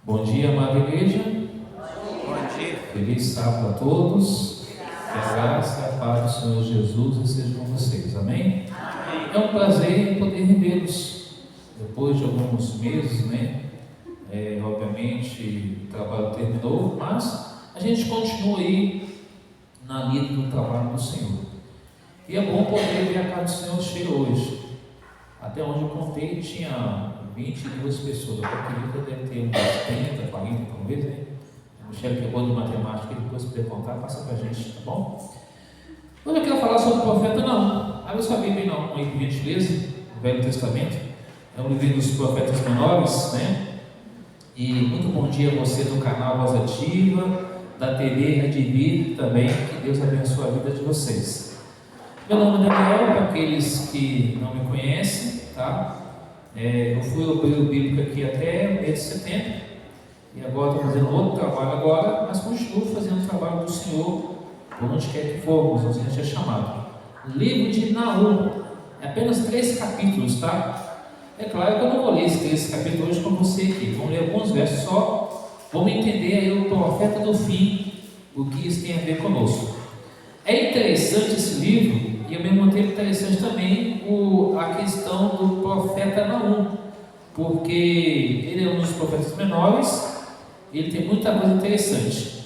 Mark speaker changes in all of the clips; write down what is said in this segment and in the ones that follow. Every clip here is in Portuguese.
Speaker 1: Bom dia, amada igreja.
Speaker 2: Bom dia.
Speaker 1: Feliz sábado a todos. Que a graça e a paz do Senhor Jesus esteja com vocês. Amém? É um prazer poder revê-los depois de alguns meses, né? Obviamente o trabalho terminou, mas a gente continua aí na lida do trabalho do Senhor. E é bom poder ver a casa do Senhor cheia hoje. Até onde eu contei, tinha 22 pessoas. Eu acredito que deve ter uns 30, 40 talvez, né? O Michel, que é bom de matemática, depois puder contar, passa pra gente, tá bom? Hoje eu quero falar sobre o profeta Naum. Abre sua Bíblia não, aí, por gentileza, no Velho Testamento. É um livro dos profetas menores, né? E muito bom dia a você do canal Voz Ativa, da TV Redivir também. Que Deus abençoe a vida de vocês. Meu nome é Daniel, para aqueles que não me conhecem, tá? Eu fui obreiro bíblico aqui até o mês de setembro, e agora estou fazendo outro trabalho agora, mas continuo fazendo o trabalho do Senhor, por onde quer que formos, onde a gente é chamado. Livro de Naum, é apenas 3 capítulos, tá? É claro que eu não vou ler esses 3 capítulos hoje com você aqui, vamos ler alguns versos só, vamos entender aí o profeta do fim, o que isso tem a ver conosco. É interessante esse livro, e ao mesmo tempo interessante também a questão do profeta Naum, porque ele é um dos profetas menores, ele tem muita coisa interessante.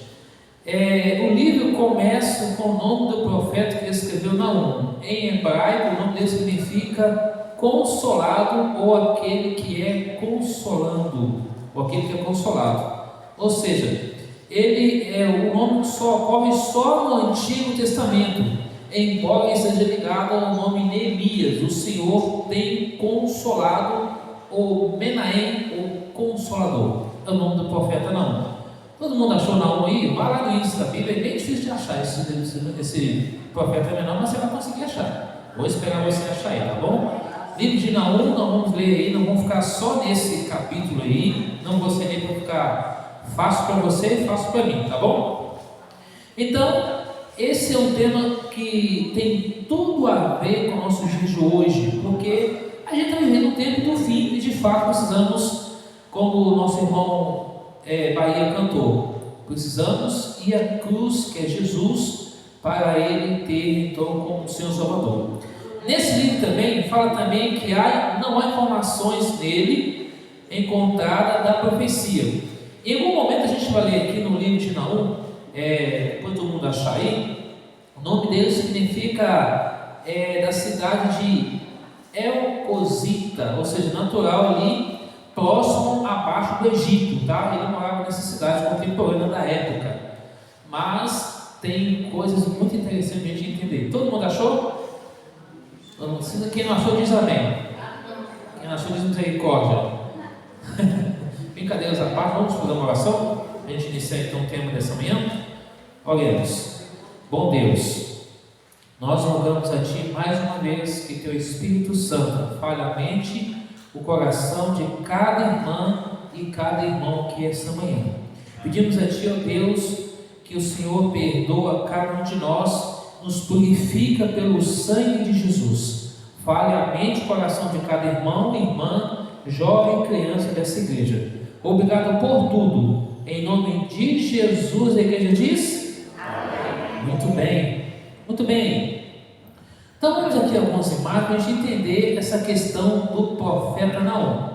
Speaker 1: O livro começa com o nome do profeta que escreveu Naum. Em hebraico, o nome dele significa consolado, ou aquele que é consolando, ou aquele que é consolado. Ou seja, o nome só ocorre só no Antigo Testamento, embora ele seja ligado ao nome Neemias. O Senhor tem consolado, ou Menahem, ou Consolador, é o nome do profeta Naum. Todo mundo achou Naum aí? Vai lá no início da Bíblia, é bem difícil de achar esse profeta menor, mas você vai conseguir achar. Vou esperar você achar aí, tá bom? Livro de Naum, nós vamos ler aí, não vamos ficar só nesse capítulo aí, não vou ser nem para ficar fácil para você e fácil para mim, tá bom? Então, esse é um tema que tem tudo a ver com o nosso dia de hoje, porque a gente está vivendo um tempo do fim e de fato precisamos, como o nosso irmão Bahia cantou, precisamos ir à cruz, que é Jesus, para ele ter então como Senhor Salvador. Nesse livro também, fala também que não há informações nele encontradas da profecia. Em algum momento a gente vai ler aqui no livro de Naum, quando todo mundo achar aí, o nome dele significa da cidade de Elcosita, ou seja, natural ali, próximo abaixo do Egito, tá? Ele morava nessa cidade contemporânea da época, mas tem coisas muito interessantes para a gente entender. Todo mundo achou? Quem não achou diz amém. Quem não achou diz misericórdia. Brincadeiras à parte, vamos fazer uma oração? A gente iniciar então o tema dessa manhã. Oremos. Bom Deus, nós rogamos a Ti mais uma vez que Teu Espírito Santo fale a mente, o coração de cada irmã e cada irmão aqui esta manhã. Pedimos a Ti, ó Deus, que o Senhor perdoa cada um de nós, nos purifica pelo sangue de Jesus. Fale a mente e o coração de cada irmão e irmã, jovem e criança dessa igreja. Obrigado por tudo, em nome de Jesus. A igreja diz? Amém. Muito bem, muito bem. Então vamos aqui algumas imagens para a gente entender essa questão do profeta Naum.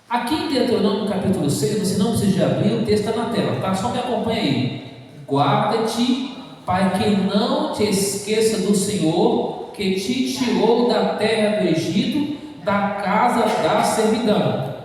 Speaker 1: Aqui em Deuteronômio capítulo 6, você não precisa abrir, o texto está na tela, tá? Só me acompanha aí. Guarda-te para que não te esqueça do Senhor, que te tirou da terra do Egito, da casa da servidão.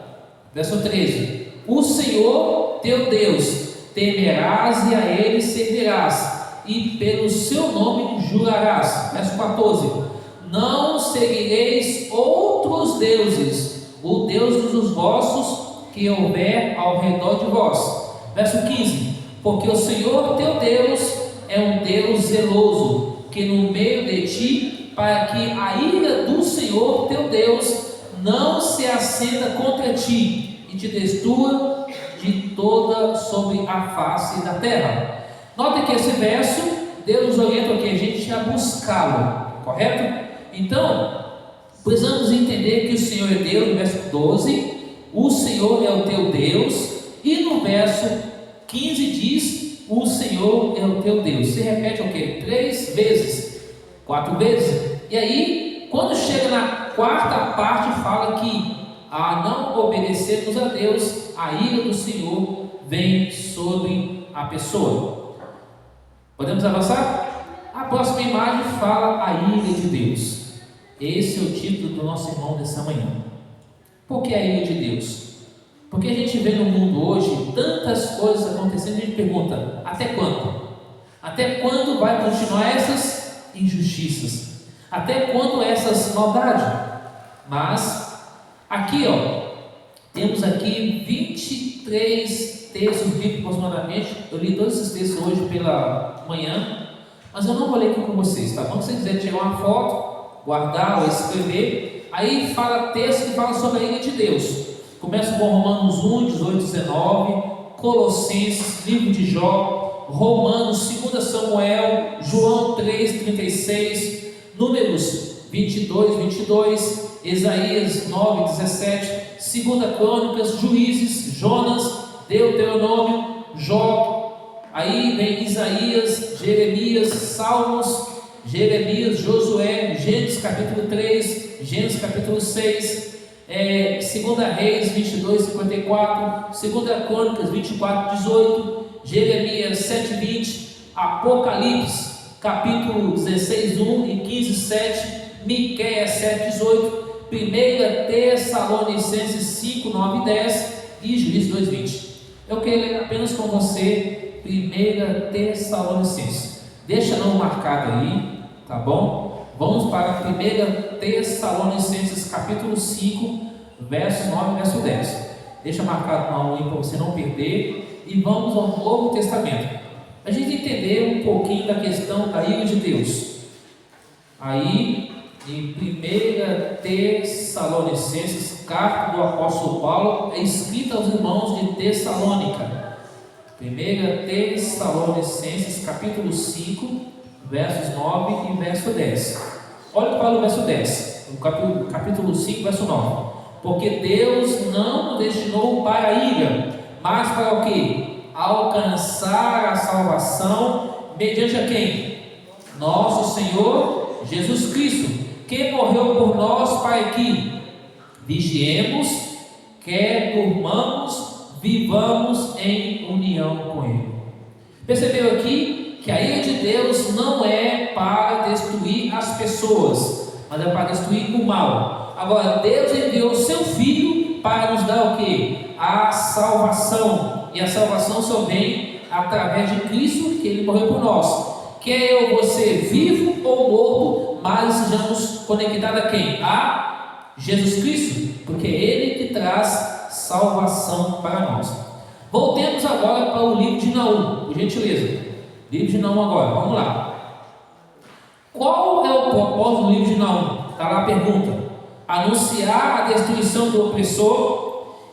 Speaker 1: Verso 13: o Senhor teu Deus temerás e a Ele servirás, e pelo seu nome jurarás. Verso 14: não seguireis outros deuses, o Deus dos vossos que houver ao redor de vós. Verso 15: porque o Senhor teu Deus é um Deus zeloso, que no meio de ti, para que a ira do Senhor teu Deus não se acenda contra ti e te destrua de toda sobre a face da terra. Note que esse verso, Deus nos orienta que a gente a buscá-lo, correto? Então, precisamos entender que o Senhor é Deus, no verso 12, o Senhor é o teu Deus, E no verso 15 diz: o Senhor é o teu Deus. Se repete o quê? 3 vezes, 4 vezes. E aí, quando chega na quarta parte, fala que a não obedecermos a Deus, a ira do Senhor vem sobre a pessoa. Podemos avançar? A próxima imagem fala a ira de Deus. Esse é o título do nosso irmão dessa manhã. Por que a ira de Deus? Porque a gente vê no mundo hoje tantas coisas acontecendo, a gente pergunta: até quando? Até quando vai continuar essas injustiças? Até quando essas maldades? Mas aqui, temos aqui 23 textos bíblicos aproximadamente. Eu li todos esses textos hoje pela manhã, mas eu não vou ler aqui com vocês, tá? Quando você quiser tirar uma foto, guardar ou escrever, aí fala texto que fala sobre a ira de Deus. Começa com Romanos 1, 18, 19, Colossenses, livro de Jó, Romanos, 2 Samuel, João 3, 36, Números 22, 22, Isaías 9, 17, 2 Crônicas, Juízes, Jonas, Deuteronômio, Jó. Aí vem Isaías, Jeremias, Salmos, Jeremias, Josué, Gênesis capítulo 3, Gênesis capítulo 6, 2 Reis 22, 54, 2 Crônicas 24, 18, Jeremias 7, 20, Apocalipse capítulo 16, 1 e 15, 7, Miqueias 7, 18, 1 Tessalonicenses 5, 9 e 10 e Juízes 2, 20. Eu quero ler apenas com você 1 Tessalonicenses. Deixa não marcado aí, tá bom? Vamos para 1 Tessalonicenses capítulo 5, versos 9 e verso 10. Deixa marcado não aí para você não perder. E vamos ao Novo Testamento. A gente entender um pouquinho da questão da ira de Deus. Aí, em 1 Tessalonicenses, carta do apóstolo Paulo, é escrita aos irmãos de Tessalônica. 1 Tessalonicenses, capítulo 5, versos 9 e verso 10. Olha para o verso 10, no capítulo 5, verso 9. Porque Deus não nos destinou para a ira, mas para o quê? Alcançar a salvação mediante a quem? Nosso Senhor Jesus Cristo, que morreu por nós para que vigiemos, quer durmamos, vivamos em união com Ele. Percebeu aqui que a ira de Deus não é para destruir as pessoas, mas é para destruir o mal. Agora, Deus enviou o seu Filho para nos dar o que? A salvação. E a salvação só vem através de Cristo, que Ele morreu por nós. Quer eu, você, vivo ou morto, mas sejamos conectados a quem? A Jesus Cristo, porque é Ele que traz salvação para nós. Voltemos agora para o livro de Naum, por gentileza. Livro de Naum agora, vamos lá. Qual é o propósito do livro de Naum? Está lá a pergunta. Anunciar a destruição do opressor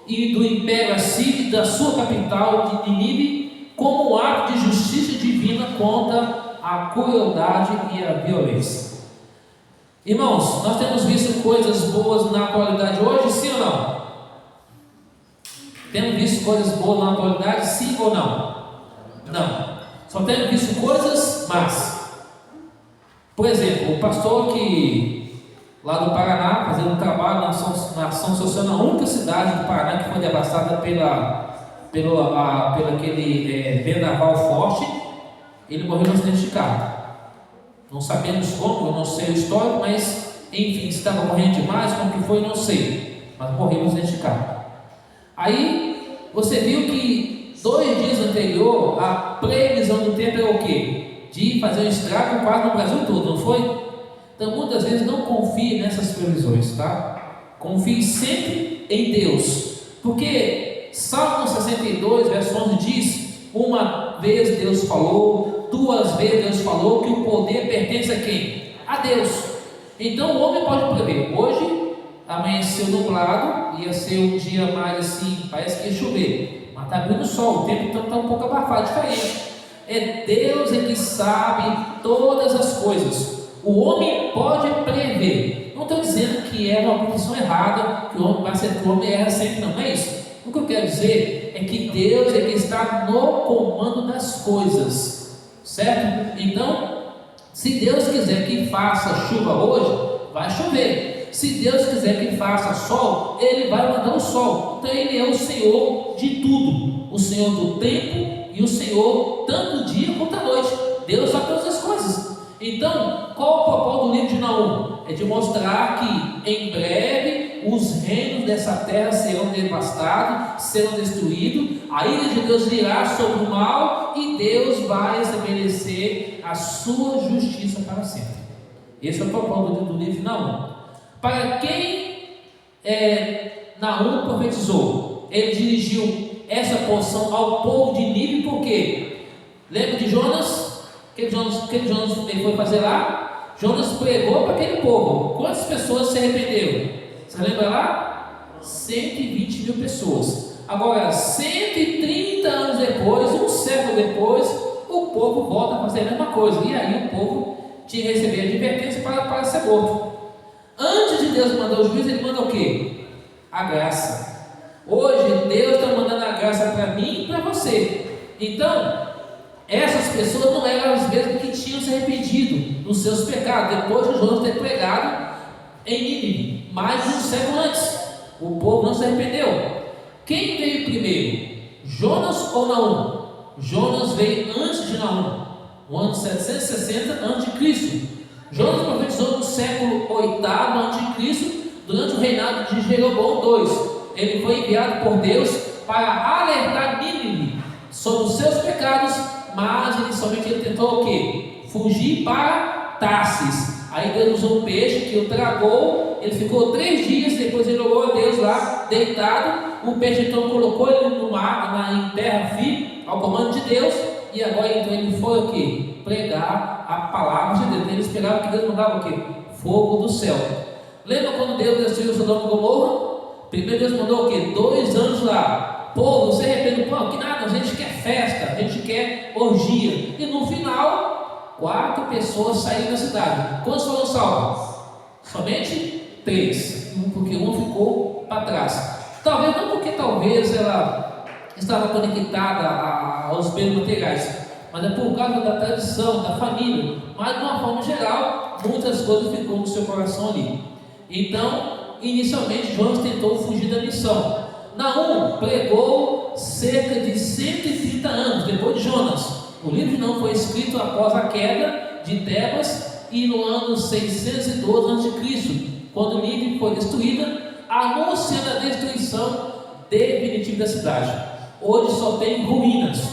Speaker 1: e do império assírio da sua capital de Nínive, como um ato de justiça divina contra a crueldade e a violência. Irmãos, nós temos visto coisas boas na atualidade hoje, sim ou não? Temos visto coisas boas na atualidade, sim ou não? Não. Só temos visto coisas más. Por exemplo, o pastor que lá do Paraná, fazendo um trabalho na ação social, na única cidade do Paraná que foi devastada pelo aquele vendaval forte, ele morreu no acidente de carro. Não sabemos como, eu não sei o histórico, mas enfim, se estava correndo demais, como que foi, não sei, mas morreu no acidente de carro. Aí você viu que 2 dias anterior a previsão do tempo é o quê? De fazer um estrago quase no Brasil todo, não foi? Então muitas vezes não confie nessas previsões, tá? Confie sempre em Deus, porque Salmo 62, verso 11 diz: uma vez Deus falou, 2 vezes Deus falou, que o poder pertence a quem? A Deus. Então o homem pode prever. Hoje amanheceu nublado, ia ser um dia mais assim, parece que ia chover, mas está abrindo o sol, o tempo então está um pouco abafado, diferente. É Deus que sabe todas as coisas. O homem pode prever. Não estou dizendo que é uma profissão errada, que o homem vai ser, que o homem erra sempre, não é isso. O que eu quero dizer é que Deus é que está no comando das coisas, certo? Então, se Deus quiser que faça chuva hoje, vai chover. Se Deus quiser que faça sol, Ele vai mandar o sol. Então Ele é o Senhor de tudo, o Senhor do tempo e o Senhor tanto do dia quanto da noite. Deus sabe todas as coisas. Então, qual o propósito do livro de Naum? É de mostrar que em breve os reinos dessa terra serão devastados, serão destruídos, a ira de Deus virá sobre o mal e Deus vai estabelecer a sua justiça para sempre. Esse é o propósito do livro de Naum. Para quem Naum profetizou, ele dirigiu essa porção ao povo de Nínive, por quê? Lembra de Jonas? O que Jonas ele foi fazer lá? Jonas pregou para aquele povo. Quantas pessoas se arrependeram? Você lembra lá? 120 mil pessoas. Agora, 130 anos depois, um século depois, o povo volta a fazer a mesma coisa. E aí o povo tinha que receber a advertência para ser morto. Antes de Deus mandar o juízo, Ele manda o quê? A graça. Hoje Deus está mandando a graça para mim e para você. Então, essas pessoas não eram as mesmas que tinham se arrependido dos seus pecados, depois de Jonas ter pregado em Nínive, mais de um século antes. O povo não se arrependeu. Quem veio primeiro? Jonas ou Naum? Jonas veio antes de Naum, no ano 760 a.C. Jonas profetizou no século 8 a.C., durante o reinado de Jeroboão II. Ele foi enviado por Deus para alertar Nínive sobre os seus pecados, mas inicialmente ele tentou o quê? Fugir para Tarsis. Aí Deus usou um peixe que o tragou, ele ficou 3 dias, depois ele orou a Deus lá, deitado. O peixe então colocou ele no mar, em terra firme, ao comando de Deus, e agora então ele foi o quê? Pregar a palavra de Deus. Ele esperava que Deus mandava o quê? Fogo do céu. Lembra quando Deus destruiu Sodoma e Gomorra? Primeiro Deus mandou o quê? 2 anjos lá. Povo, você arrepende, pô, que nada, a gente quer festa, a gente quer orgia. E no final, 4 pessoas saíram da cidade. Quantos foram salvos? Somente 3, porque um ficou para trás. Talvez não porque talvez ela estava conectada aos bens materiais, mas é por causa da tradição, da família. Mas de uma forma geral, muitas coisas ficou no seu coração ali. Então, inicialmente Jonas tentou fugir da missão. Naum pregou cerca de 130 anos depois de Jonas. O livro não foi escrito após a queda de Tebas e no ano 612 a.C., quando Nínive foi destruída, anunciando a destruição definitiva da cidade. Hoje só tem ruínas.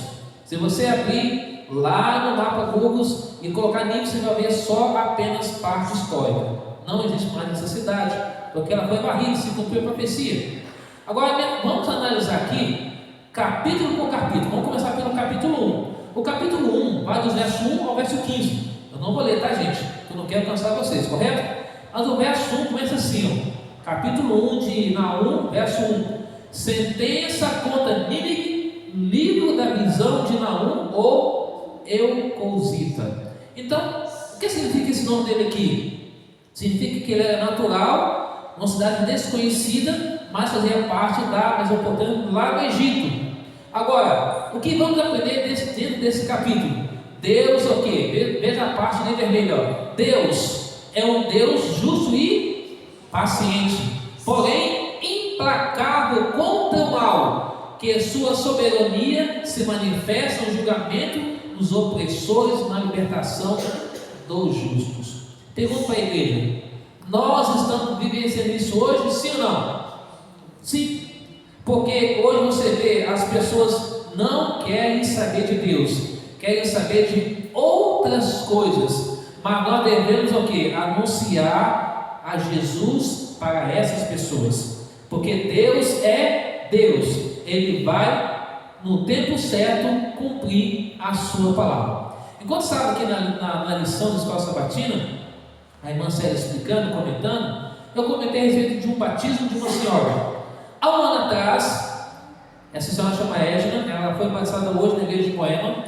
Speaker 1: Se você abrir lá no mapa Google e colocar Nínive, você vai ver só apenas parte histórica. Não existe mais essa cidade, porque ela foi varrida, se cumpriu a profecia. Agora vamos analisar aqui capítulo por capítulo. Vamos começar pelo capítulo 1. O capítulo 1 vai do verso 1 ao verso 15. Eu não vou ler, tá, gente? Eu não quero cansar vocês, correto? Mas o verso 1 começa assim, ó. Capítulo 1 de Naum, verso 1. Sentença contra Nínive, livro da visão de Naum ou Eucosita. Então, o que significa esse nome dele aqui? Significa que ele era natural, uma cidade desconhecida, mas fazia parte da Mesopotâmia, lá no Egito. Agora, o que vamos aprender dentro desse capítulo? Deus é o quê? Veja a parte ali vermelha, ó. Deus é um Deus justo e paciente, porém implacável contra o mal, que a sua soberania se manifesta no julgamento dos opressores, na libertação dos justos. Pergunto para a igreja: nós estamos vivenciando isso hoje, sim ou não? Sim, porque hoje você vê as pessoas não querem saber de Deus, querem saber de outras coisas, mas nós devemos o quê? Anunciar a Jesus para essas pessoas, porque Deus é Deus, Ele vai no tempo certo cumprir a sua palavra. Enquanto estava aqui na lição da Escola Sabatina, a irmã Célia explicando, comentando, eu comentei a respeito de um batismo de uma senhora. Há um ano atrás, essa senhora chama Edna, ela foi batizada hoje na igreja de Moema.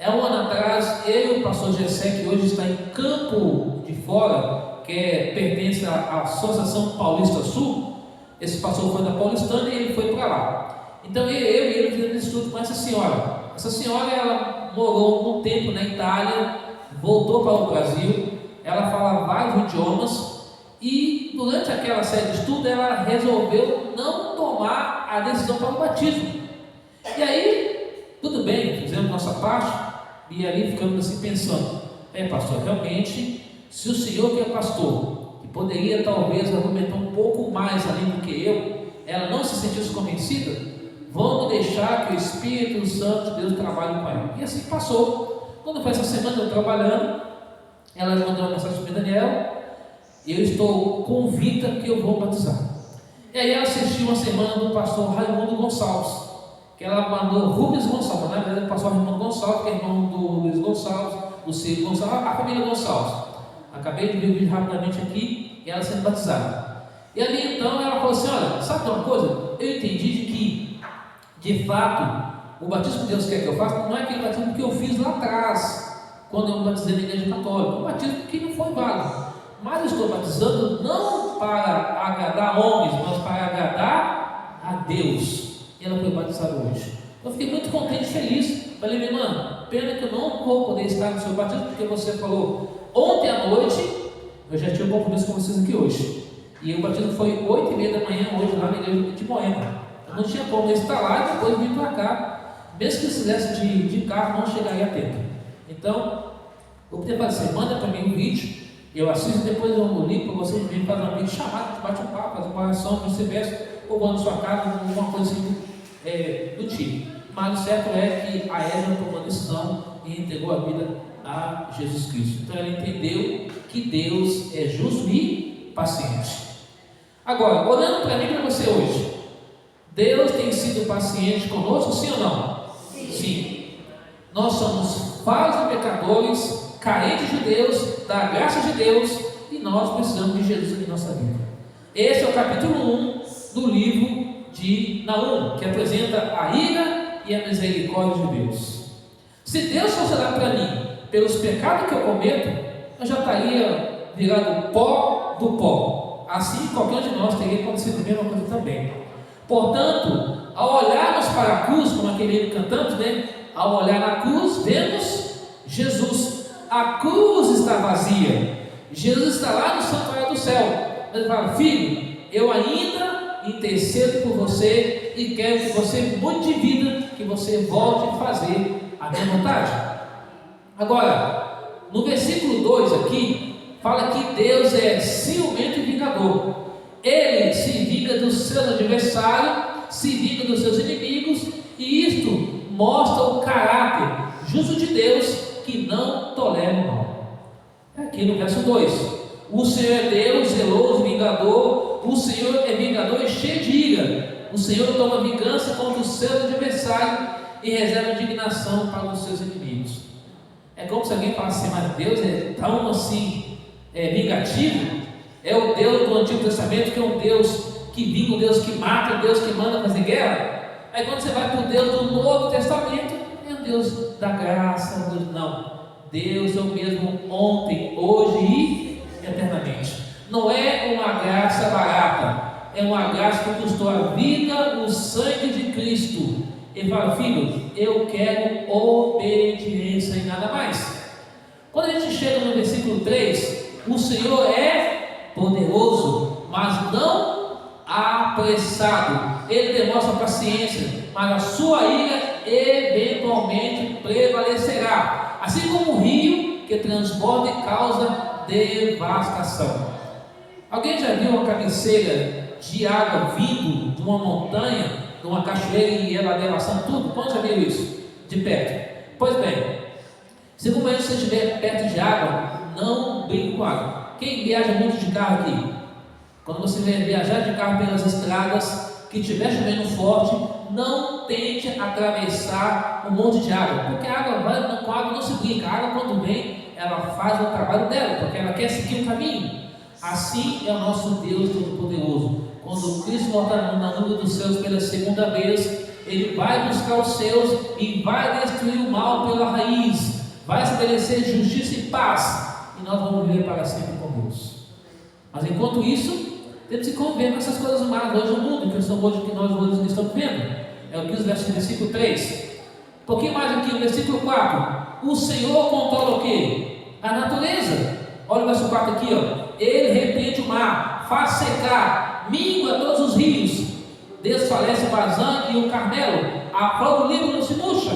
Speaker 1: Há um ano atrás, eu e o pastor Gessé, que hoje está em Campo de Fora, que pertence à Associação Paulista Sul, Esse pastor foi da Paulistana e ele foi para lá. Então eu e ele fizemos estudo com essa senhora. Essa senhora, ela morou um tempo na Itália, voltou para o Brasil, ela fala vários idiomas e durante aquela série de estudo ela resolveu não tomar a decisão para o batismo. E aí, tudo bem, fizemos nossa parte e ali ficamos assim pensando: pastor, realmente, se o senhor que é pastor, que poderia talvez argumentar um pouco mais ali do que eu, ela não se sentisse convencida, vamos deixar que o Espírito Santo de Deus trabalhe com ela. E assim passou. Quando foi essa semana eu trabalhando, ela mandou uma mensagem para Daniel: eu estou convicta que eu vou batizar. E aí ela assistiu uma semana do pastor Raimundo Gonçalves, que ela mandou Rubens Gonçalves, na verdade o pastor Raimundo Gonçalves, que é irmão do Luiz Gonçalves, do Ciro Gonçalves, a família Gonçalves. Acabei de ver o vídeo rapidamente aqui, e ela sendo batizada. E ali então ela falou assim: olha, sabe uma coisa? Eu entendi de que, de fato, o batismo que Deus quer que eu faça não é aquele batismo que eu fiz lá atrás, quando eu me batizei na igreja católica, um batismo que não foi válido. Mas eu estou batizando não para agradar homens, mas para agradar a Deus. E ela foi batizada hoje. Eu fiquei muito contente e feliz. Falei: minha irmã, pena que eu não vou poder estar no seu batismo, porque você falou ontem à noite. Eu já tinha um compromisso com vocês aqui hoje. E o batismo foi 8h30 da manhã hoje, lá na igreja de Moema. Eu não tinha como estar lá e depois vir para cá. Mesmo que eu fizesse de carro, não chegaria a tempo. Então, eu podia fazer: manda para mim um vídeo, eu assisto, depois eu ligo para vocês, virem fazer um vídeo chamado, bate um papo, fazer uma oração, vice-versa, ou vão na sua casa, alguma coisa assim do tipo. Mas o certo é que a Eva tomou a decisão e entregou a vida a Jesus Cristo. Então ela entendeu que Deus é justo e paciente. Agora, olhando para mim e para você hoje, Deus tem sido paciente conosco, sim ou não? Sim. Nós somos falhos e pecadores, carentes de Deus, da graça de Deus, e nós precisamos de Jesus em nossa vida. Esse é o capítulo 1 do livro de Naum, que apresenta a ira e a misericórdia de Deus. Se Deus fosse olhar para mim pelos pecados que eu cometo, eu já estaria virado pó do pó. Assim, qualquer um de nós teria acontecido a mesma coisa também. Portanto, ao olharmos para a cruz, como aquele hino cantamos, ao olhar na cruz, vemos Jesus. A cruz está vazia. Jesus está lá no santuário do céu. Ele fala: filho, eu ainda intercedo por você e quero que você mude de vida, que você volte a fazer a minha vontade. Agora, no versículo 2 aqui, fala que Deus é ciumento e vingador. Ele se vinga dos seus adversários, se vinga dos seus inimigos, e isto mostra o caráter justo de Deus, que não tolera o mal. Aqui no verso 2: o Senhor é Deus, zeloso, vingador. O Senhor é vingador e cheio de ira. O Senhor toma vingança contra os seus adversários e reserva indignação para os seus inimigos. É como se alguém falasse assim: mas Deus é tão assim vingativo. É o Deus do Antigo Testamento, que é um Deus que vinga, um Deus que mata, um Deus que manda fazer guerra. Aí quando você vai para o Deus do Novo Testamento, é um Deus da graça. Não, Deus é o mesmo ontem, hoje e eternamente. Não é uma graça barata, é uma graça que custou a vida, o sangue de Cristo. Ele fala: filho, eu quero obediência e nada mais. Quando a gente chega no versículo 3, o Senhor é poderoso, mas não apressado. Ele demonstra paciência, mas a sua ira eventualmente prevalecerá, assim como o rio que transborda e causa devastação. Alguém já viu uma cabeceira de água vindo de uma montanha, de uma cachoeira, e ela devastando tudo? Quando já viu isso de perto? Pois bem, se no momento você estiver perto de água, não brinque com água. Quem viaja muito de carro aqui? Quando você viajar de carro pelas estradas que estiver chovendo forte, não tente atravessar um monte de água, porque a água com a água não se brinca. A água, quando vem, ela faz o trabalho dela, porque ela quer seguir o caminho. Assim é o nosso Deus Todo-Poderoso. Quando Cristo voltar na nuvem dos céus pela segunda vez, Ele vai buscar os seus e vai destruir o mal pela raiz, vai estabelecer justiça e paz, e nós vamos viver para sempre com Deus. Mas enquanto isso, Temos que conviver com essas coisas más hoje no mundo, que são hoje que nós hoje estamos vendo. É o que diz o versículo 3. Um pouquinho mais aqui, no versículo 4. O Senhor controla o quê? A natureza. Olha o versículo 4 aqui, ó. Ele repreende o mar, faz secar, mingua todos os rios, desfalece o Bazã e o Carmelo, a flor do Líbano se murcha.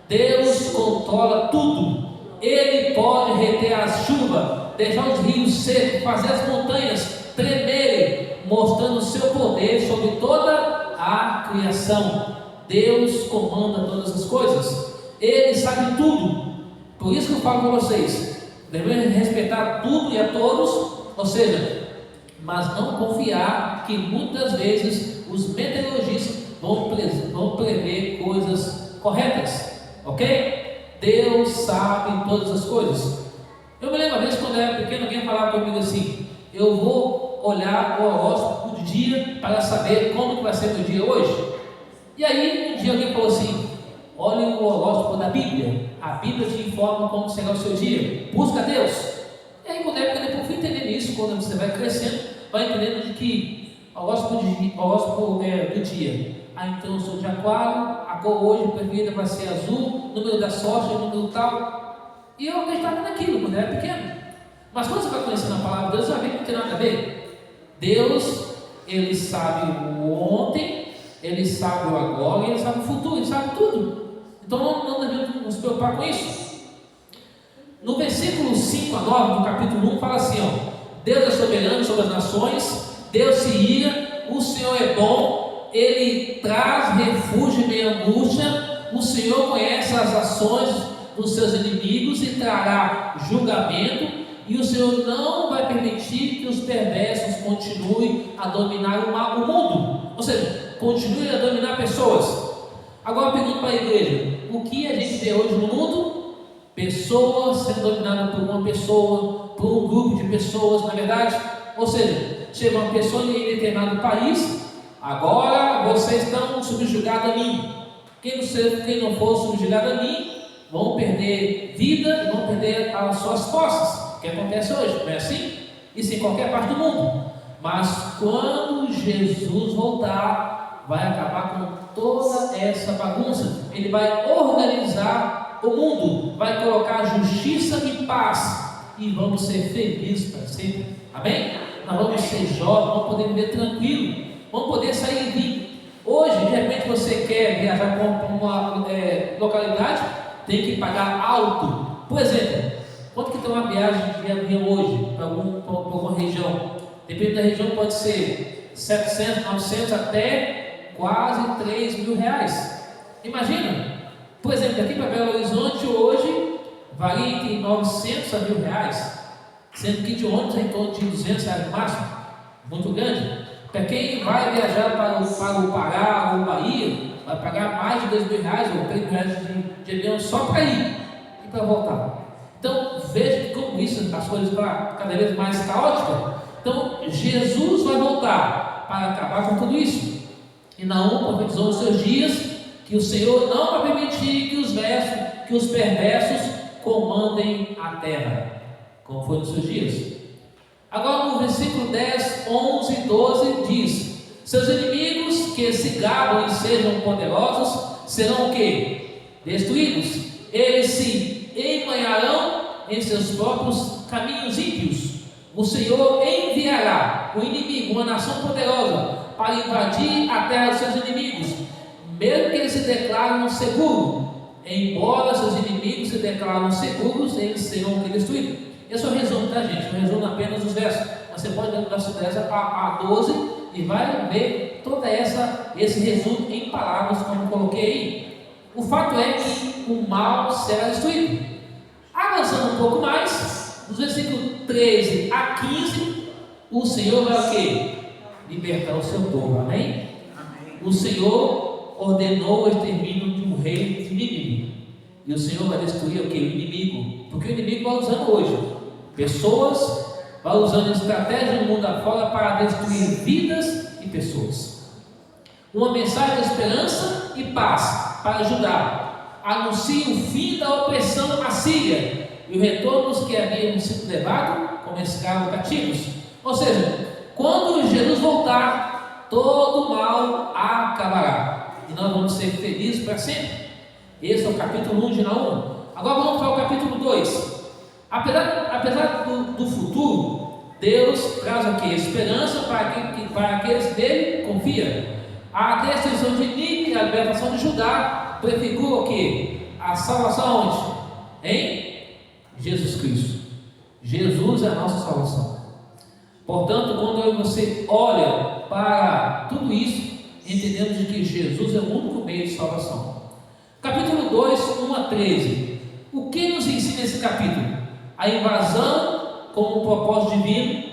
Speaker 1: Deus controla tudo. Ele pode reter a chuva, deixar os rios secos, fazer as montanhas tremerem, mostrando o seu poder sobre toda a criação. Deus comanda todas as coisas. Ele sabe tudo. Por isso que eu falo para vocês, devemos respeitar tudo e a todos, ou seja, mas não confiar que muitas vezes os meteorologistas vão prever coisas corretas, ok? Deus sabe todas as coisas. Eu me lembro uma vez quando eu era pequeno, alguém falava comigo assim: eu vou olhar o horóscopo do dia para saber como que vai ser meu dia hoje. E aí um dia alguém falou assim: olhe o horóscopo da Bíblia, a Bíblia te informa como será o seu dia, busca Deus. E aí quando eu fui entendendo isso, quando você vai crescendo, vai entendendo de que o horóscopo do dia, então eu sou de aquário, a cor hoje preferida vai ser azul, número da sorte, número tal, e eu acreditava naquilo quando eu era pequeno. Mas quando você vai conhecendo a palavra de Deus, você vai ver que não tem nada a ver. Deus, Ele sabe o ontem, Ele sabe o agora, Ele sabe o futuro, Ele sabe tudo. Então não devemos nos preocupar com isso. No versículo 5 a 9 do capítulo 1 fala assim, ó: Deus é soberano sobre as nações, Deus se ira, o Senhor é bom, Ele traz refúgio em meio à angústia, o Senhor conhece as ações dos seus inimigos e trará julgamento, e o Senhor não vai permitir que os perversos continuem a dominar o mundo, ou seja, continuem a dominar pessoas. Agora eu pergunto para a igreja: o que a gente vê hoje no mundo? Pessoas sendo dominadas por uma pessoa, por um grupo de pessoas, na verdade. Ou seja, chega uma pessoa em determinado país: agora vocês estão subjugados a mim. Quem não for subjugado a mim vão perder vida e vão perder as suas posses. O que acontece hoje? Não é assim? Isso em qualquer parte do mundo. Mas quando Jesus voltar, vai acabar com toda essa bagunça. Ele vai organizar o mundo, vai colocar justiça e paz, e vamos ser felizes para sempre. Amém? Nós vamos ser jovens, vamos poder viver tranquilo, vamos poder sair e vir. Hoje, de repente, você quer viajar para uma localidade, tem que pagar alto. Por exemplo, quanto que tem uma viagem de avião hoje para alguma região? Dependendo da região, pode ser 700, 900 até quase 3 mil reais. Imagina, por exemplo, daqui para Belo Horizonte hoje varia entre 900 a 1.000 reais, sendo que de ônibus é em torno de 200 reais no máximo, muito grande. Para quem vai viajar para o Pará ou Bahia, vai pagar mais de 2 mil reais ou 3 mil reais de avião só para ir e para voltar. Então veja como isso, as coisas estão cada vez mais caóticas. Então Jesus vai voltar para acabar com tudo isso. E Naum profetizou nos seus dias que o Senhor não vai permitir que os perversos comandem a terra, como foi nos seus dias. Agora no versículo 10, 11 e 12 diz: seus inimigos que se gabam e sejam poderosos serão o quê? Destruídos. Eles se emmanharão em seus próprios caminhos ímpios. O Senhor enviará o inimigo, uma nação poderosa, para invadir a terra dos seus inimigos, mesmo que eles se declarem seguros. Embora seus inimigos se declarem seguros, eles serão destruídos. Esse é o resumo, tá, gente? Eu resumo apenas os versos. Você pode ler do verso 10 a 12 e vai ver todo esse resumo em palavras, como eu coloquei aí. O fato é que o mal será destruído. Avançando um pouco mais, dos versículos 13 a 15, o Senhor vai o quê? Libertar o seu povo, amém? Amém. O Senhor ordenou o extermínio de um rei de Nínive, e o Senhor vai destruir o quê? O inimigo, porque o inimigo vai usando hoje pessoas, vai usando estratégia no mundo afora para destruir vidas e pessoas. Uma mensagem de esperança e paz para ajudar. Anuncia o fim da opressão assíria e o retorno dos que haviam sido levados como escravos cativos. Ou seja, quando Jesus voltar, todo mal acabará, e nós vamos ser felizes para sempre. Esse é o capítulo 1 de Naum. Agora vamos para o capítulo 2. Apesar do futuro, Deus traz aqui esperança para aqueles que nele confiam. A destruição de Nínive e a libertação de Judá prefigura o que? A salvação onde? Em Jesus Cristo. Jesus é a nossa salvação. Portanto, quando você olha para tudo isso, entendemos de que Jesus é o único meio de salvação. Capítulo 2, 1 a 13. O que nos ensina esse capítulo? A invasão como um propósito divino,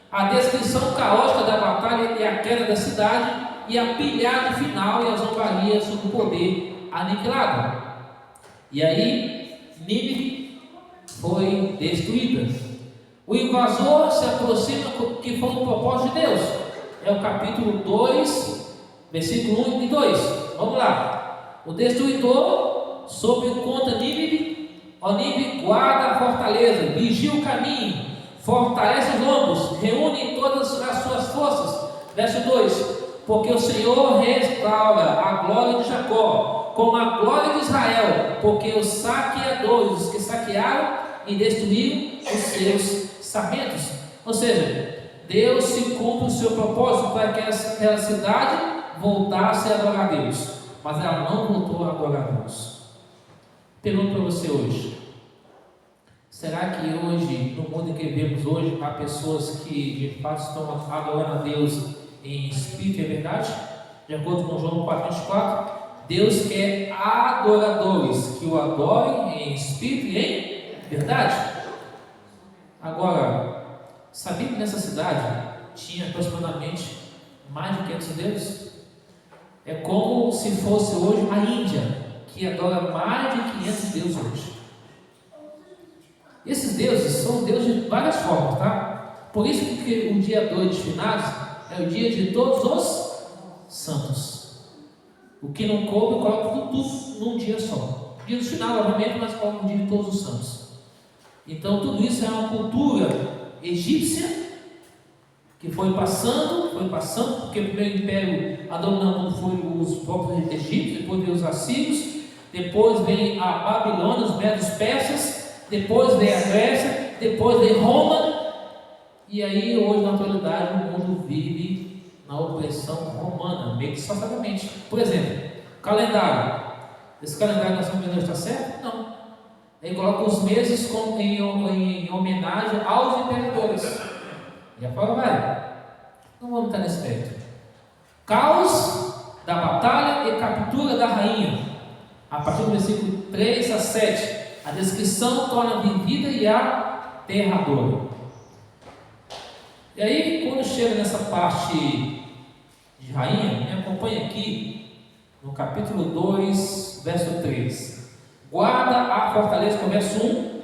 Speaker 1: a descrição caótica da batalha e a queda da cidade, e a pilhada final e a zombaria sobre o poder aniquilado. E aí, Nínive foi destruída. O invasor se aproxima, que foi um propósito de Deus. É o capítulo 2, versículo 1 e 2. Vamos lá. O destruidor, sob conta Nínive, ó Nínive, guarda a fortaleza, vigia o caminho, fortalece os lombos, reúne todas as suas forças. Verso 2: porque o Senhor restaura a glória de Jacó, como a glória de Israel, porque os saqueadores, os que saquearam e destruíram os seus sarmentos. Ou seja, Deus se cumpre o seu propósito para que aquela cidade voltasse a adorar a Deus, mas ela não voltou a adorar a Deus. Pergunto para você hoje: será que hoje, no mundo em que vivemos hoje, há pessoas que de fato estão adorando a Deus em espírito e verdade? De acordo com João 4,24, Deus quer adoradores que o adorem em espírito e em verdade. Agora, sabia que nessa cidade tinha aproximadamente mais de 500 deuses? É como se fosse hoje a Índia, que adora mais de 500 deuses hoje. Esses deuses são deuses de várias formas, tá? Por isso que o dia 2 de finados é o dia de todos os santos. O que não coube, coloca tudo num dia só. Dia do final, obviamente, mas coloca o dia de todos os santos. Então, tudo isso é uma cultura egípcia que foi passando, porque o primeiro império a dominar o mundo foi os próprios egípcios, depois veio os assírios, depois vem a Babilônia, os medos persas, depois vem a Grécia, depois vem Roma. E aí, hoje, na atualidade, o mundo vive na opressão romana, meio que disfarçadamente. Por exemplo, calendário. Esse calendário que nós estamos vendo está certo? Não. Aí coloca os meses em homenagem aos imperadores. E a prova vai. Não vamos estar nesse mérito. Caos da batalha e captura da rainha. A partir do versículo 3 a 7, a descrição torna vivida e aterradora. E aí, quando chega nessa parte de rainha, me acompanha aqui no capítulo 2, verso 3. Guarda a fortaleza, com o verso 1,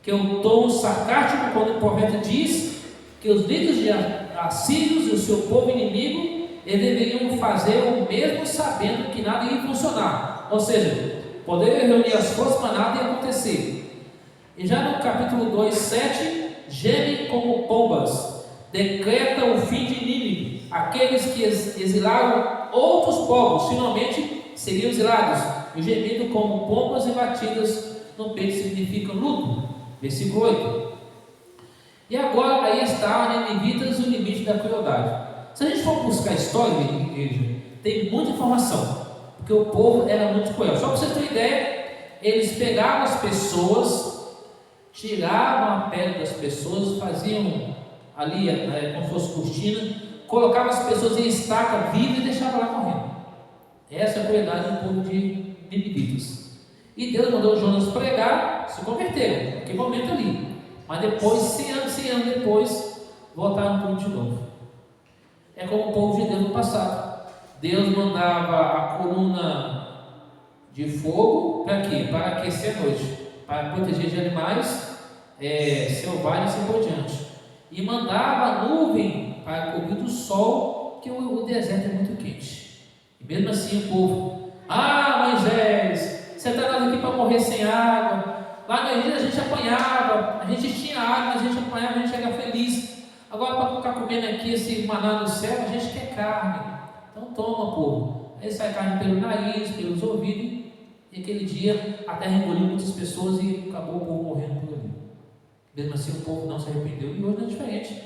Speaker 1: que é o tom sarcástico quando o profeta diz que os líderes de assírios e o seu povo inimigo, eles deveriam fazer o mesmo sabendo que nada ia funcionar. Ou seja, poderiam reunir as forças, mas nada ia acontecer. E já no capítulo 2, 7, gemem como pombas, decreta o fim de Nínive. Aqueles que exilaram outros povos, finalmente seriam exilados. E gemido como pombas e batidas no peito significa luto. Versículo 8. E agora aí está, Ninivitas, o limite da crueldade. Se a gente for buscar a história da igreja, tem muita informação, porque o povo era muito cruel. Só para vocês terem ideia, eles pegavam as pessoas, tiravam a pele das pessoas, faziam ali, como se fosse cortina, colocavam as pessoas em estaca viva e deixavam lá morrendo. Essa é a crueldade do povo de Ninivitas. E Deus mandou Jonas pregar, se converteram, naquele momento ali. Mas depois, 100 anos depois, voltaram tudo de novo. É como o povo de Deus no passado. Deus mandava a coluna de fogo para quê? Para aquecer a noite, para proteger de animais selvagens e assim por diante. E mandava a nuvem para cobrir do sol, que o deserto é muito quente. E mesmo assim o povo: Moisés, você está dando aqui para morrer sem água. Lá no Egito a gente apanhava, a gente tinha água, mas a gente apanhava, a gente era feliz. Agora, para ficar comendo aqui esse maná do céu, a gente quer carne. Então toma, povo. Aí sai carne pelo nariz, pelos ouvidos, e aquele dia a terra engoliu muitas pessoas e acabou o povo morrendo por ali. Mesmo assim, o povo não se arrependeu e hoje não é diferente.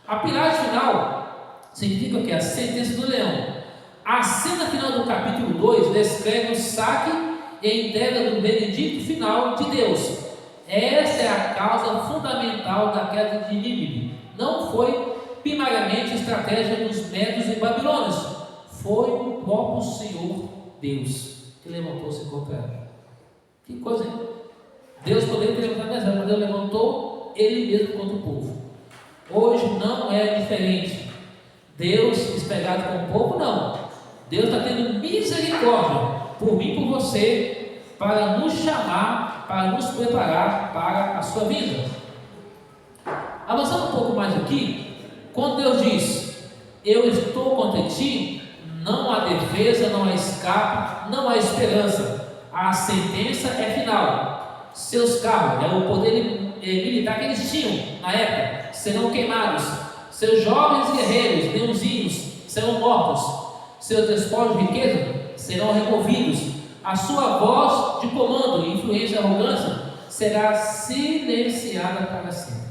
Speaker 1: A pirade final significa que a sentença do leão. A cena final do capítulo 2 descreve o saque e a entrega do veredicto final de Deus. Esta é a causa fundamental da queda de Nínive. Não foi primariamente estratégia dos medos e babilônios, foi o próprio Senhor Deus que levantou-se contra ela. Que coisa, hein? Deus poderia ter levantado mais ela, mas Deus levantou Ele mesmo contra o povo. Hoje não é diferente. Deus espelhado com o povo, não. Deus está tendo misericórdia por mim e por você, para nos chamar, para nos preparar para a sua vida. Avançando um pouco mais aqui, quando Deus diz: eu estou contra ti, não há defesa, não há escape, não há esperança. A sentença é final. Seus carros, o poder militar que eles tinham na época, serão queimados. Seus jovens guerreiros, leãozinhos, serão mortos. Seus despojos de riqueza serão removidos. A sua voz de comando, influência e arrogância será silenciada para sempre.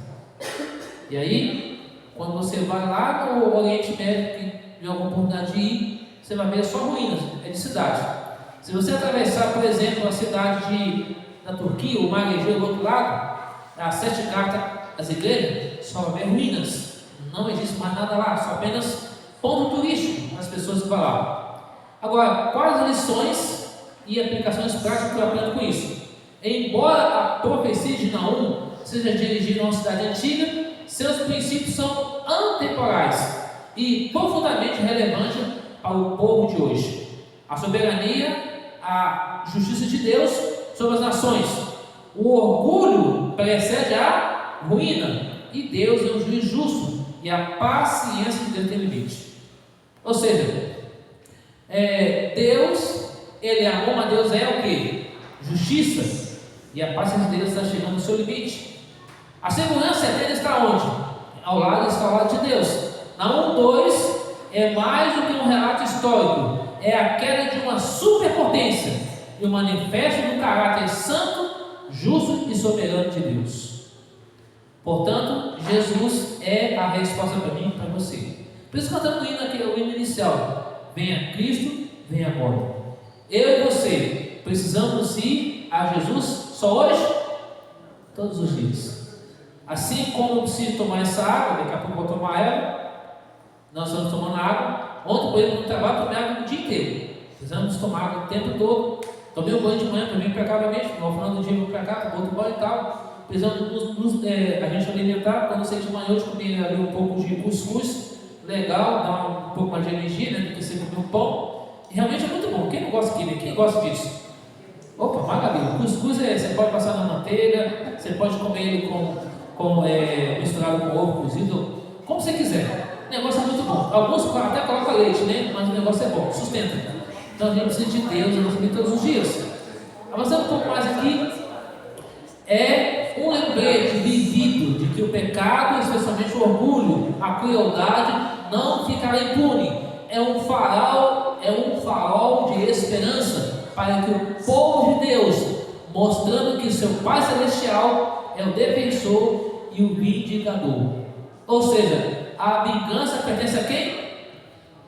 Speaker 1: E aí, quando você vai lá no Oriente Médio, que tem alguma oportunidade de ir, você vai ver só ruínas, é de cidade. Se você atravessar, por exemplo, a cidade da Turquia, o Mar Egeu do outro lado, as 7 cartas das igrejas, só vai ver ruínas. Não existe mais nada lá, só apenas ponto turístico as pessoas que vão lá. Agora, quais lições e aplicações práticas que eu aprendo com isso? Embora a profecia de Naum seja dirigida a uma cidade antiga, seus princípios são antemporais e profundamente relevantes para o povo de hoje. A soberania, a justiça de Deus sobre as nações. O orgulho precede a ruína e Deus é um juiz justo e a paciência de Deus tem limite. Ou seja, Deus, Ele é amor, mas Deus é o que? Justiça. E a paciência de Deus está chegando no seu limite. A segurança dele está onde? Está ao lado de Deus. Naum 2 é mais do que um relato histórico, é a queda de uma superpotência e o manifesto do caráter santo, justo e soberano de Deus. Portanto, Jesus é a resposta para mim e para você. Por isso cantamos o hino inicial: venha Cristo, venha agora. Eu e você precisamos ir a Jesus só hoje? Todos os dias. Assim como eu preciso tomar essa água, daqui a pouco eu vou tomar ela. Nós estamos tomando água. Ontem, por exemplo, no trabalho, tomei água o dia inteiro. Precisamos tomar água o tempo todo. Tomei um banho de manhã para vir para cá novamente. No final do dia eu vou para cá, outro banho e tal. Precisamos a gente alimentar. Quando eu saí de manhã, hoje comi ali um pouco de cuscuz. Legal, dá um pouco mais de energia, né? Do que você comer um pão. E realmente é muito bom. Quem não gosta aqui, né? Quem gosta disso? Opa, maravilha. Cuscuz você pode passar na manteiga, você pode comer ele misturado com ovo cozido, como você quiser. O negócio é muito bom. Alguns até colocam leite, né? Mas o negócio é bom, sustenta. Então a gente precisa de Deus, nós temos todos os dias. Avançando um pouco mais aqui, é um lembrete vivido de que o pecado, especialmente o orgulho, a crueldade, não ficará impune. É um farol de esperança para que o povo de Deus, mostrando que seu Pai Celestial é o defensor e o vindicador. Ou seja, a vingança pertence a quem?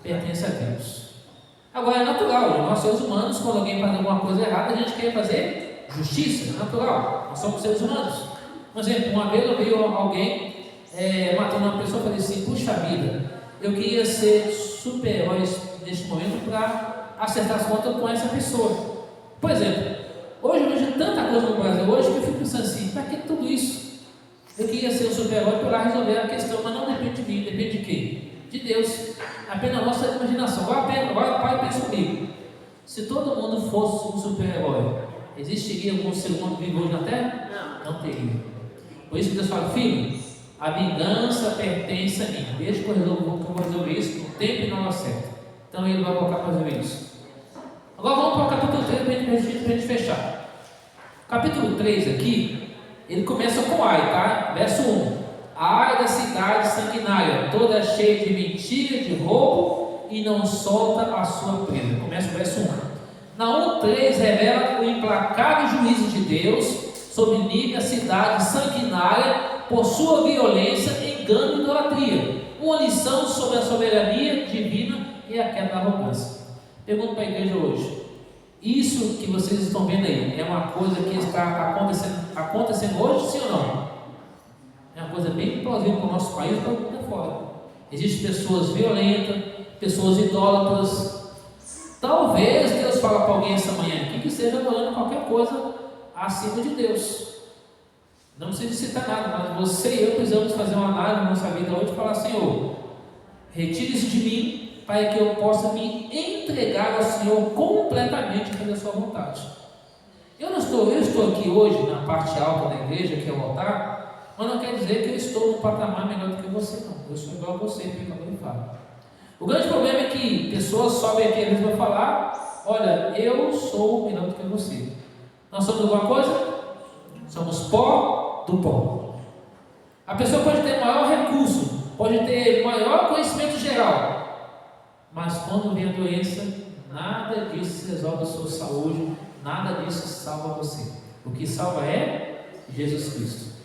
Speaker 1: Pertence a Deus. Agora é natural, nós seres humanos, quando alguém faz alguma coisa errada, a gente quer fazer justiça, é natural, nós somos seres humanos. Por exemplo, uma vez eu vi alguém matando uma pessoa e falei assim: puxa vida, eu queria ser super-herói neste momento para acertar as contas com essa pessoa. Por exemplo, hoje eu vejo tanta coisa no Brasil hoje que eu fico pensando assim: para que tudo isso? Eu queria ser um super-herói para resolver a questão, mas não depende de mim, depende de quem? De Deus. Apenas a nossa imaginação. Agora pai, pensa comigo: se todo mundo fosse um super-herói, existiria algum ser humano vivo hoje na Terra? Não teria. Por isso que Deus fala: filho, a vingança pertence a mim. Deixa que eu vou resolver isso no tempo e na hora certa. Então ele vai colocar para resolver isso. Agora vamos para o capítulo 3 para a gente fechar. O capítulo 3 aqui, ele começa com Ai, tá? Verso 1. Ai da cidade sanguinária, toda cheia de mentira, de roubo, e não solta a sua presa. Começa o verso 1. Naum 3 revela o implacável juízo de Deus sobre Nínive, a cidade sanguinária, por sua violência, engano e idolatria. Uma lição sobre a soberania divina e a queda da arrogância. Pergunto para a igreja hoje: isso que vocês estão vendo aí é uma coisa que está acontecendo hoje, sim ou não? É uma coisa bem plausível para o nosso país e para o mundo fora. Existem pessoas violentas, pessoas idólatras. Talvez Deus fale para alguém essa manhã aqui que esteja adorando qualquer coisa acima de Deus. Não precisa citar nada, mas você e eu precisamos fazer uma análise na nossa vida hoje e falar: Senhor, retire isso de mim, para que eu possa me entregar ao Senhor completamente pela sua vontade. Eu estou aqui hoje na parte alta da igreja, que é o altar, mas não quer dizer que eu estou num patamar melhor do que você, não. Eu sou igual a você, porque eu falo. O grande problema é que pessoas sobem aqui e vão falar: olha, eu sou melhor do que você. Nós somos alguma coisa? Somos pó do pó. A pessoa pode ter maior recurso, pode ter maior conhecimento geral, mas quando vem a doença, nada disso resolve a sua saúde, nada disso salva você. O que salva é Jesus Cristo.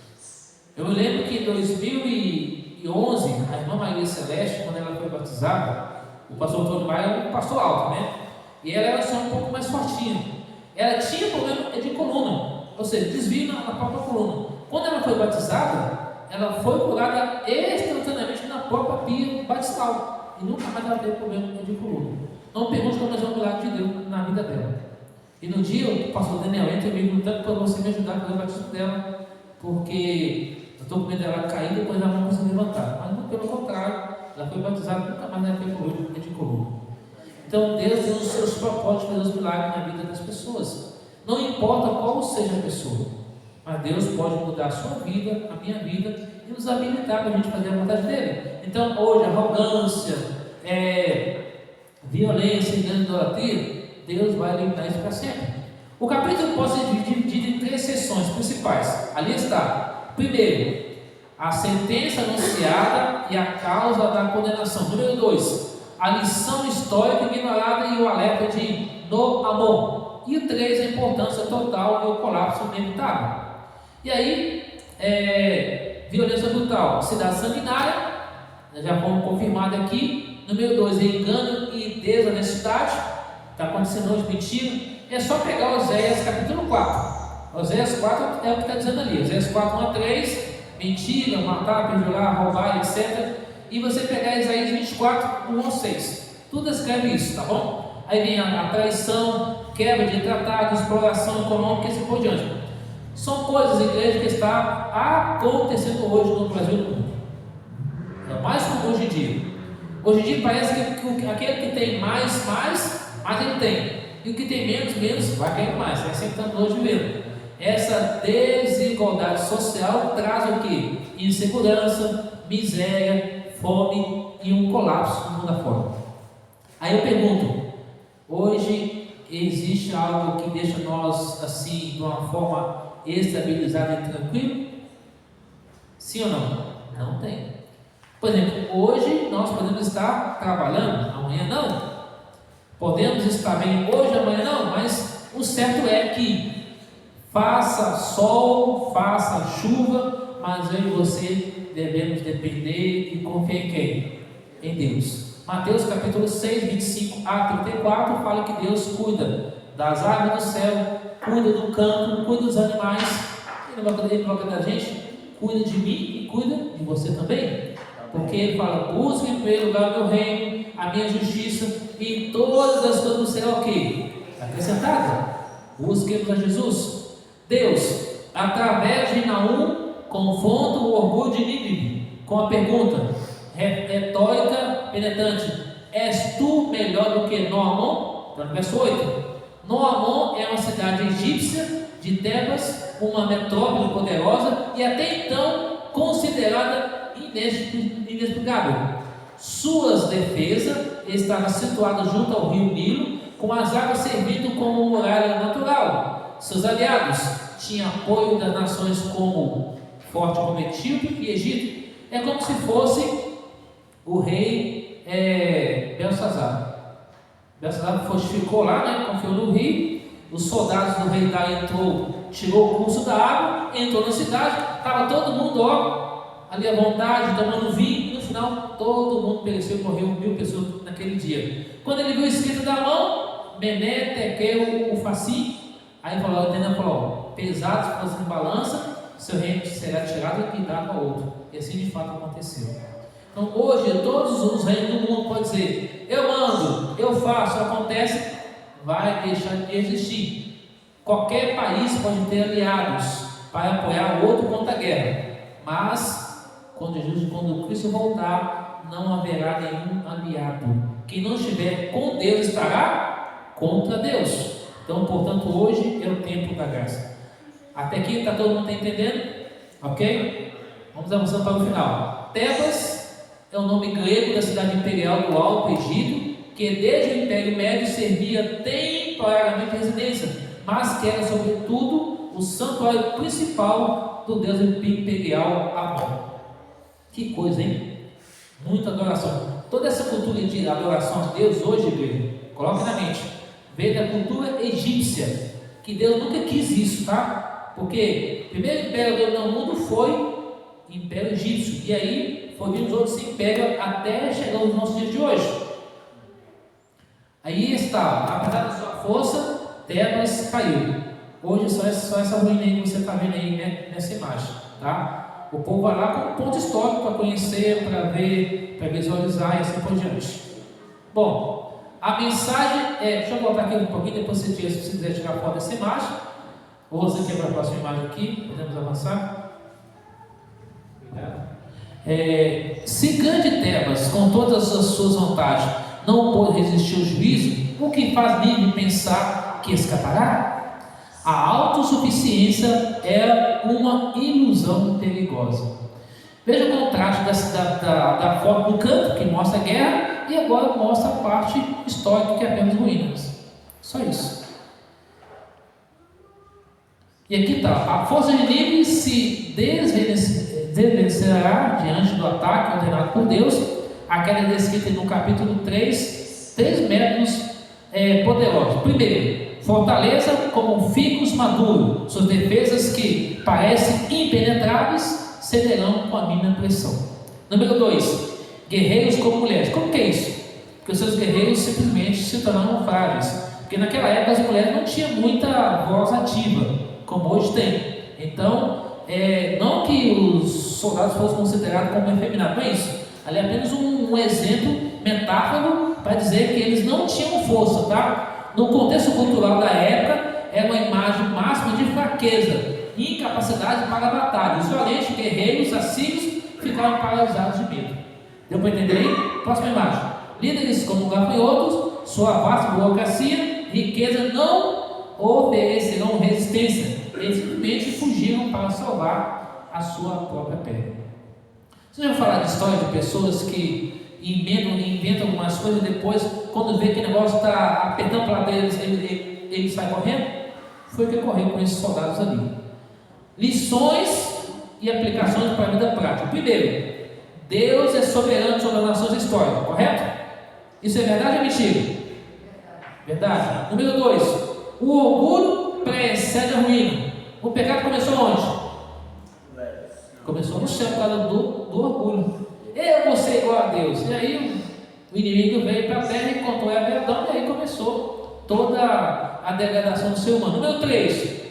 Speaker 1: Eu me lembro que em 2011, a irmã Maria Celeste, quando ela foi batizada, o pastor Antônio Maia era um pastor alto, né? E ela era só um pouco mais fortinha. Ela tinha problema de coluna, ou seja, desvio na própria coluna. Quando ela foi batizada, ela foi curada instantaneamente na própria pia batismal. E nunca mais ela teve problema de coluna. Não pergunte como é um milagre de Deus na vida dela. E no dia, o pastor Daniel entra e me perguntando para você me ajudar a fazer o batismo dela, porque eu estou com medo dela cair e depois ela não conseguir levantar. Mas não, pelo contrário, ela foi batizada, nunca mais ela teve problema de coluna. Então Deus tem os seus propósitos de fazer os milagres na vida das pessoas. Não importa qual seja a pessoa, mas Deus pode mudar a sua vida, a minha vida, e nos habilitar para a gente fazer a vontade dele. Então hoje, arrogância, violência, engano, idolatria, Deus vai eliminar isso para sempre. O capítulo pode ser dividido em 3 seções principais. Ali está. Primeiro, a sentença anunciada e a causa da condenação. Número 2, a lição histórica ignorada e o alerta de no amor. E o 3, a importância total e o colapso inevitável. E aí, violência brutal, cidade sanguinária, já fomos confirmados aqui. Número 2, engano e desonestidade, está acontecendo hoje mentira. É só pegar Oséias capítulo 4. Oséias 4 é o que está dizendo ali. Oséias 4, 1 a 3, mentira, matar, perjurar, roubar, etc. E você pegar Isaías 24, 1 a 6. Tudo escreve isso, tá bom? Aí vem a traição, quebra de tratado, exploração econômica e assim por diante. São coisas, igreja, que está acontecendo hoje no Brasil e no mundo. É mais comum hoje em dia. Hoje em dia parece que aquele que tem mais ele tem. E o que tem menos, vai cair mais. É sempre estamos hoje vivendo. Essa desigualdade social traz o que? Insegurança, miséria, fome e um colapso no mundo afora. Aí eu pergunto, hoje existe algo que deixa nós assim, de uma forma estabilizada e tranquila? Sim ou não? Não tem. Por exemplo, hoje nós podemos estar trabalhando, amanhã não. Podemos estar bem hoje, amanhã não, mas o certo é que faça sol, faça chuva, mas eu e você devemos depender e confiar em quem? Em Deus. Mateus capítulo 6, 25 a 34 fala que Deus cuida das aves do céu, cuida do campo, cuida dos animais. Ele não vai cuidar da gente, cuida de mim e cuida de você também. Porque ele fala: busque em primeiro lugar o meu reino, a minha justiça, e todas as coisas serão o quê? Acrescentada. Busquemos a Jesus. Deus, através de Naum, confronta o orgulho de Nínive com a pergunta retórica penetrante: és tu melhor do que Noamon? Então, no verso 8, Noamon é uma cidade egípcia de Tebas, uma metrópole poderosa e até então considerada inexplicável. Suas defesas estavam situadas junto ao rio Nilo, com as águas servindo como muralha natural. Seus aliados tinham apoio das nações forte como Etíope e Egito, É como se fosse o rei Belsazar. Belsazar ficou lá, né, confiou no rei. Os soldados do rei Dário tirou o curso da água, entrou na cidade, estava todo mundo ali à vontade, tomando vinho, e no final todo mundo pereceu e morreu 1000 pessoas naquele dia. Quando ele viu o escrito da mão, Mené, Tequeu, Ufaci, aí Daniel falou: pesados fossem em balança, seu reino será tirado e dado a outro. E assim de fato aconteceu. Então hoje todos os reinos do mundo podem dizer: eu mando, eu faço, acontece, vai deixar de existir. Qualquer país pode ter aliados para apoiar o outro contra a guerra, mas quando Cristo voltar, não haverá nenhum aliado. Quem não estiver com Deus estará contra Deus. Então, portanto, hoje é o tempo da graça. Até aqui está todo mundo entendendo? Ok? Vamos avançando para o final. Tebas é o nome grego da cidade imperial do Alto Egito, que desde o Império Médio servia temporariamente residência, mas que era sobretudo o santuário principal do deus imperial Amon. Que coisa, hein? Muita adoração. Toda essa cultura de adoração a Deus hoje, igreja, coloque na mente, veio da cultura egípcia, que Deus nunca quis isso, tá? Porque o primeiro império do mundo foi o Império Egípcio, e aí foi vindo os outros impérios até chegar aos nossos dias de hoje. Aí está, apesar da sua força, Tebas caiu. Hoje só essa ruína aí que você está vendo aí, né, nessa imagem, tá? O povo vai lá com um ponto histórico para conhecer, para ver, para visualizar e assim por diante. Bom, a mensagem deixa eu voltar aqui um pouquinho, depois se você quiser tirar foto dessa imagem, ou você quer para a próxima imagem aqui, podemos avançar. Se grande Tebas, com todas as suas vantagens, não pôde resistir ao juízo, o que faz livre pensar que escapará? A autossuficiência é uma ilusão perigosa. Veja o contraste da forma do canto, que mostra a guerra, e agora mostra a parte histórica, que é apenas ruínas. Só isso. E aqui está: a força inimiga se desvanececerá diante do ataque ordenado por Deus. Aquela descrita no capítulo 3, 3 métodos poderosos. Primeiro, fortaleza como ficus maduro. Suas defesas, que parecem impenetráveis, cederão com a mínima pressão. Número 2, guerreiros como mulheres. Como que é isso? Porque os seus guerreiros simplesmente se tornaram frágeis. Porque naquela época as mulheres não tinham muita voz ativa, como hoje tem. Então, não que os soldados fossem considerados como efeminados, não é isso. Ali é apenas um exemplo metáforo para dizer que eles não tinham força, tá? No contexto cultural da época, era uma imagem máxima de fraqueza e incapacidade para a batalha. Os valentes guerreiros assírios ficaram paralisados de medo. Deu para entender aí? Próxima imagem. Líderes como gafanhotos, sua vasta burocracia, riqueza não oferecerão resistência. Eles simplesmente fugiram para salvar a sua própria pele. Você já vai falar de história de pessoas que inventam algumas coisas e depois, quando vê que o negócio está apertando para eles, ele sai correndo? Foi o que ocorreu com esses soldados ali. Lições e aplicações para a vida prática. Primeiro, Deus é soberano sobre as nações históricas, correto? Isso é verdade ou mentira? Verdade. Número 2, o orgulho precede a ruína. O pecado começou onde? Começou no céu por causa do orgulho. Eu vou ser igual a Deus. E aí o inimigo veio para a terra e encontrou a verdade, e aí começou toda a degradação do ser humano. Número 3,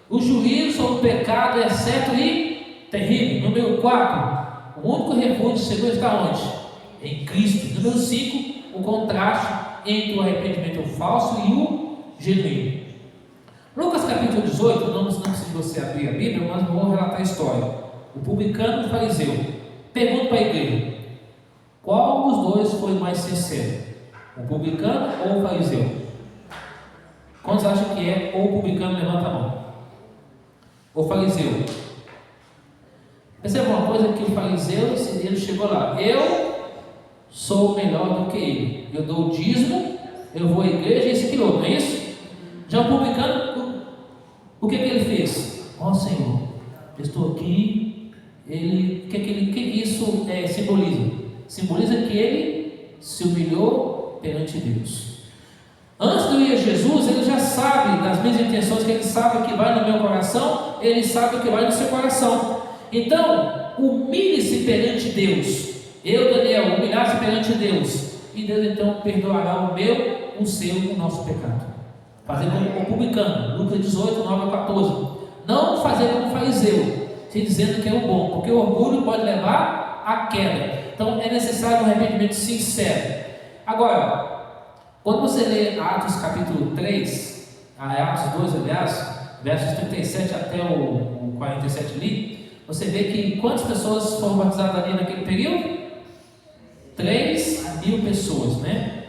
Speaker 1: o juízo sobre o pecado é certo e terrível. Número 4, o único refúgio seguro está onde? Em Cristo. Número 5, o contraste entre o arrependimento falso e o genuíno. Lucas capítulo 18, não precisa você abrir a Bíblia, mas vou relatar a história. O publicano e o fariseu. Pergunta para a igreja: qual dos dois foi mais sincero? O publicano ou o fariseu? Quantos acham que é ou o publicano? Levanta a mão. O fariseu. Perceba uma coisa, que o fariseu, ele chegou lá: eu sou melhor do que ele, eu dou o dízimo, eu vou à igreja, esse quilô, não é isso? Já o publicano, o que ele fez? Ó Senhor, eu estou aqui. Isso simboliza? Simboliza que ele se humilhou perante Deus. Antes de eu ir a Jesus, ele já sabe das minhas intenções, que ele sabe o que vai no meu coração, ele sabe o que vai no seu coração. Então, humilhe-se perante Deus. Eu, Daniel, humilhar-se perante Deus. E Deus então perdoará o meu, o seu, o nosso pecado. Fazer como o publicano, Lucas 18, 9 a 14. Não fazer como o fariseu, se dizendo que é o bom, porque o orgulho pode levar à queda. Então é necessário um arrependimento sincero. Agora, quando você lê Atos capítulo 3, Atos 2, aliás, versos 37 até o 47 ali, você vê que quantas pessoas foram batizadas ali naquele período? 3.000 pessoas, né?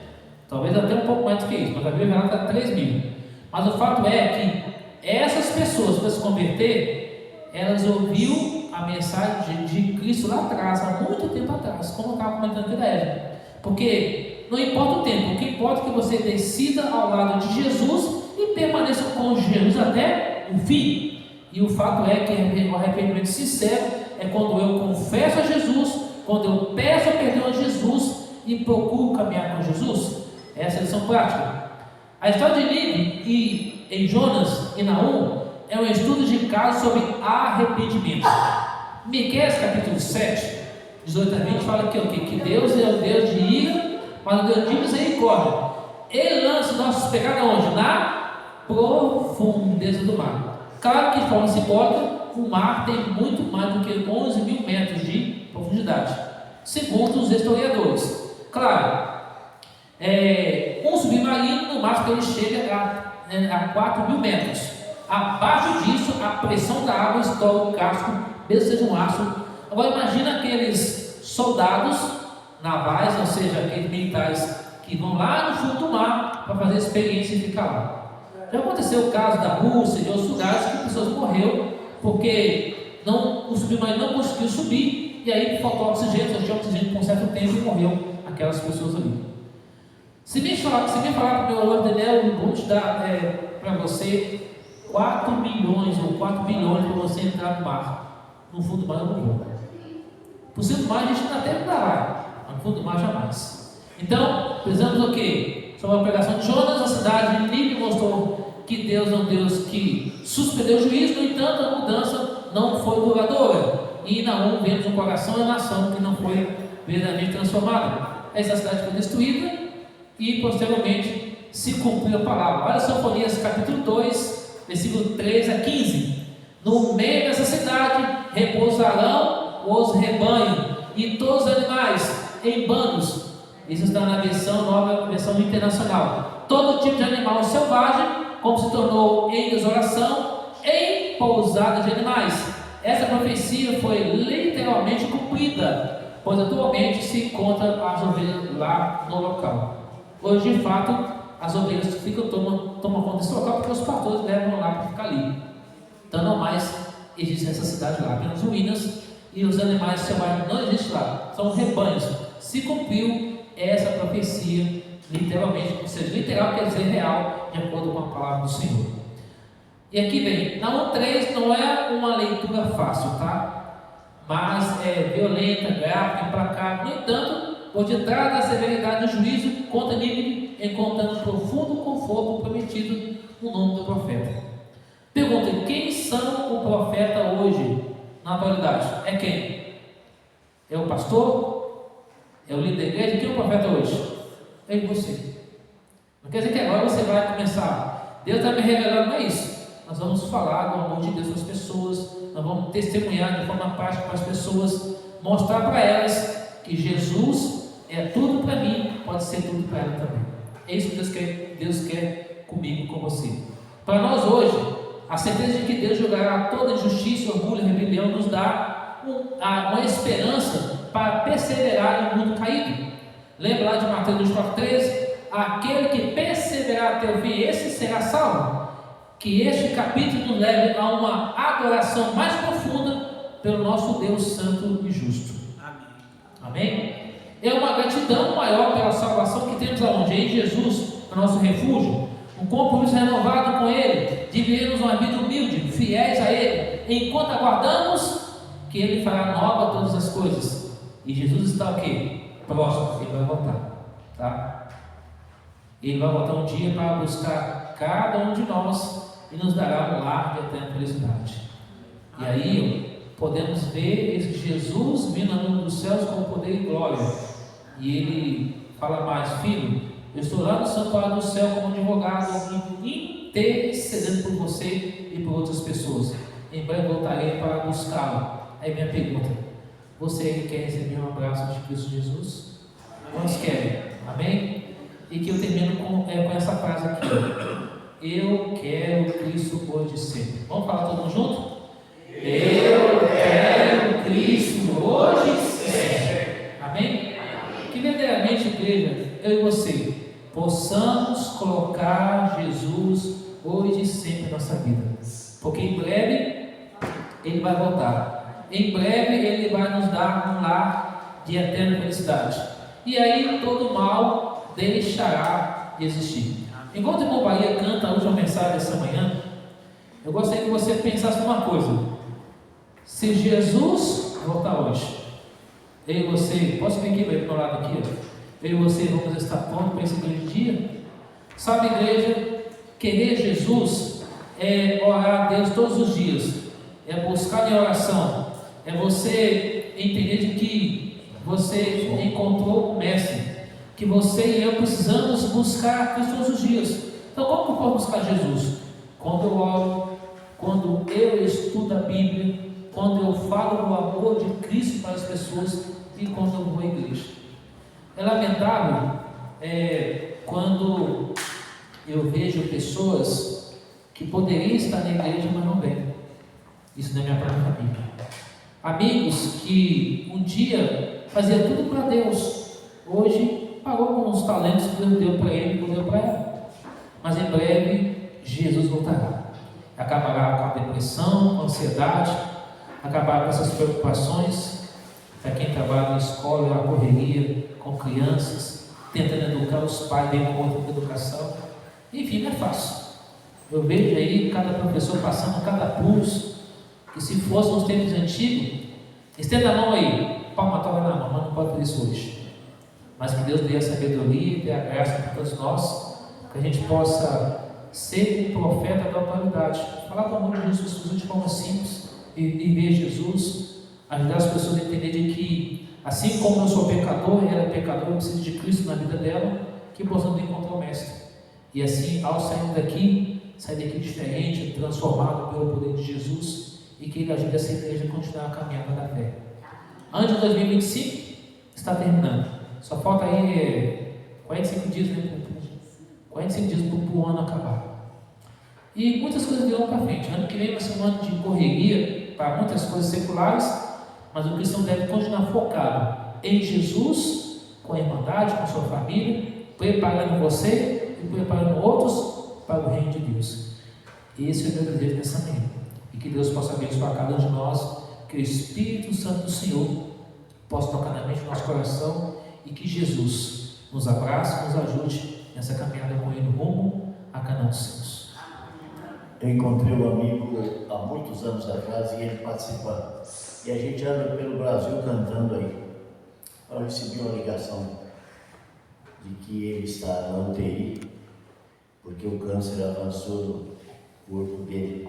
Speaker 1: Talvez até um pouco mais do que isso, mas a Bíblia relata 3.000. Mas o fato é que essas pessoas, para se converter, elas ouviram a mensagem de Cristo lá atrás, há muito tempo atrás, como eu estava comentando aqui da Eva. Porque não importa o tempo, o que importa é que você decida ao lado de Jesus e permaneça com Jesus até o fim. E o fato é que o arrependimento sincero é quando eu confesso a Jesus, quando eu peço perdão a Jesus e procuro caminhar com Jesus. Essa é a lição prática. A história de Nínive e em Jonas e Naum é um estudo de caso sobre arrependimento. Miqueias capítulo 7, 18 a 20 fala que, que Deus é o Deus de ira, mas o Deus de misericórdia. Ele lança os nossos pecados onde? Na profundeza do mar. Claro que de forma simbólica, o mar tem muito mais do que 11.000 metros de profundidade, segundo os historiadores. Claro, um submarino no máximo ele chega a 4.000 metros. Abaixo disso, a pressão da água estoura o casco, mesmo seja um aço. Agora imagina aqueles soldados navais, ou seja, aqueles militares que vão lá no fundo do mar para fazer experiência e ficar lá. Já aconteceu o caso da Rússia e de outros lugares que pessoas morreram porque o submarino não conseguiu subir, e aí faltou oxigênio, só tinha oxigênio por um certo tempo e morreu aquelas pessoas ali. Se me falar para o meu aluno Daniel, eu vou te dar para você 4 milhões ou 4 bilhões para você entrar no mar. No fundo do mar eu não vou. Por cima do mar a gente até não dará, mas no fundo do mar jamais. Então, precisamos do quê? Sobre a pregação de Jonas, a cidade de Nínive mostrou que Deus é um Deus que suspendeu o juízo, no entanto a mudança não foi duradoura. E Naum vemos um coração e a nação que não foi verdadeiramente transformada. Essa cidade foi destruída e posteriormente se cumpriu a palavra. Olha Sofonias capítulo 2, versículo 3 a 15. No meio dessa cidade repousarão os rebanhos e todos os animais em bandos. Isso está na nova versão internacional. Todo tipo de animal selvagem, como se tornou em desolação, em pousada de animais. Essa profecia foi literalmente cumprida, pois atualmente se encontra as ovelhas lá no local. Hoje, de fato, as ovelhas tomam conta desse local porque os pastores levam lá para ficar ali. Então não mais existe essa cidade lá, apenas ruínas, e os animais selvagens não existem lá, são rebanhos. Se cumpriu essa profecia literalmente, ou seja, literal quer dizer real, de acordo com a palavra do Senhor. E aqui vem, Naum 3 não é uma leitura fácil, tá? Mas é violenta, gráfica, implacável. No entanto, por detrás da severidade do juízo, conta Nínive, encontrando profundo conforto prometido no nome do profeta. Pergunta: quem são o profeta hoje, na atualidade? É quem? É o pastor? É o líder da igreja? Quem é o profeta hoje? É você. Não quer dizer que agora você vai começar. Deus está me revelando, não é isso. Nós vamos falar do amor de Deus para as pessoas, nós vamos testemunhar de forma prática para as pessoas, mostrar para elas que Jesus é tudo para mim, pode ser tudo para ela também. É isso que Deus quer comigo, com você. Para nós hoje, a certeza de que Deus julgará toda injustiça, orgulho e rebelião nos dá uma esperança para perseverar em um mundo caído. Lembra lá de Mateus 4,13? Aquele que perseverar até o fim, esse será salvo. Que este capítulo nos leve a uma adoração mais profunda pelo nosso Deus santo e justo. Amém? É uma gratidão maior pela salvação que temos aonde? Em Jesus, o nosso refúgio. Um compromisso renovado com Ele, de vivermos uma vida humilde, fiéis a Ele, enquanto aguardamos que Ele fará nova todas as coisas. E Jesus está o quê? Próximo, Ele vai voltar, tá? Ele vai voltar um dia para buscar cada um de nós e nos dará um lar de eterna felicidade. E aí podemos ver esse Jesus vindo dos céus com poder e glória. E Ele fala mais: filho, eu estou lá no santuário do céu como advogado, intercedendo por você e por outras pessoas. Em breve voltarei para buscá-lo. Aí minha pergunta: você quer receber um abraço de Cristo Jesus? Quantos querem? Amém? E que eu termino com essa frase aqui: eu quero Cristo hoje e sempre. Vamos falar todo mundo junto? Eu quero Cristo hoje e sempre. Amém? Que verdadeiramente, igreja, eu e você possamos colocar Jesus hoje e sempre na nossa vida, porque em breve Ele vai voltar, em breve Ele vai nos dar um lar de eterna felicidade, e aí todo mal deixará de existir. Enquanto o irmão Bahia canta a última mensagem dessa manhã, eu gostaria que você pensasse numa coisa: se Jesus voltar hoje, eu e você, posso vir aqui para o meu lado aqui, eu e você vamos estar prontos para esse grande dia? Sabe, igreja, querer Jesus é orar a Deus todos os dias, é buscar em oração, é você entender de que você encontrou o Mestre, que você e eu precisamos buscar Cristo todos os dias. Então, como que eu posso buscar Jesus? Quando eu oro, quando eu estudo a Bíblia, quando eu falo do amor de Cristo para as pessoas e quando eu vou à igreja. É lamentável quando eu vejo pessoas que poderiam estar na igreja, mas não vêm. Isso não é minha própria família. Amigos que um dia fazia tudo para Deus, hoje parou com os talentos que Deus deu para ele e deu para ela. Mas em breve Jesus voltará. Acabará com a depressão, com a ansiedade, acabará com essas preocupações. Para quem trabalha na escola, a correria com crianças, tentando educar os pais bem com outra educação. Enfim, não é fácil. Eu vejo aí cada professor passando cada pulso, que se fosse nos tempos antigos, estenda a mão aí, palmatória na mão, mas não pode fazer isso hoje. Mas que Deus dê a sabedoria e dê a graça para todos nós, que a gente possa ser um profeta da autoridade, falar do amor de Jesus de forma simples e ver Jesus, ajudar as pessoas a entender de que, assim como eu sou pecador e ela é pecadora, eu preciso de Cristo na vida dela, que possamos encontrar o Mestre. E assim, ao sair daqui diferente, transformado pelo poder de Jesus, e que Ele ajude essa igreja a continuar a caminhada da fé. Ano de 2025 está terminando. Só falta aí 45 dias, né? 45 dias para o ano acabar. E muitas coisas virão para frente. Ano que vem vai ser um ano de correria para muitas coisas seculares, mas o cristão deve continuar focado em Jesus, com a irmandade, com a sua família, preparando você e preparando outros para o reino de Deus. Esse é o meu desejo nessa manhã. E que Deus possa abençoar cada um de nós, que o Espírito Santo do Senhor possa tocar na mente do nosso coração e que Jesus nos abrace, nos ajude nessa caminhada com Ele rumo a Canaã dos Céus.
Speaker 3: Eu encontrei um amigo há muitos anos atrás e ele participando. E a gente anda pelo Brasil cantando aí. Eu recebi uma ligação de que ele está na UTI, porque o câncer avançou no corpo dele.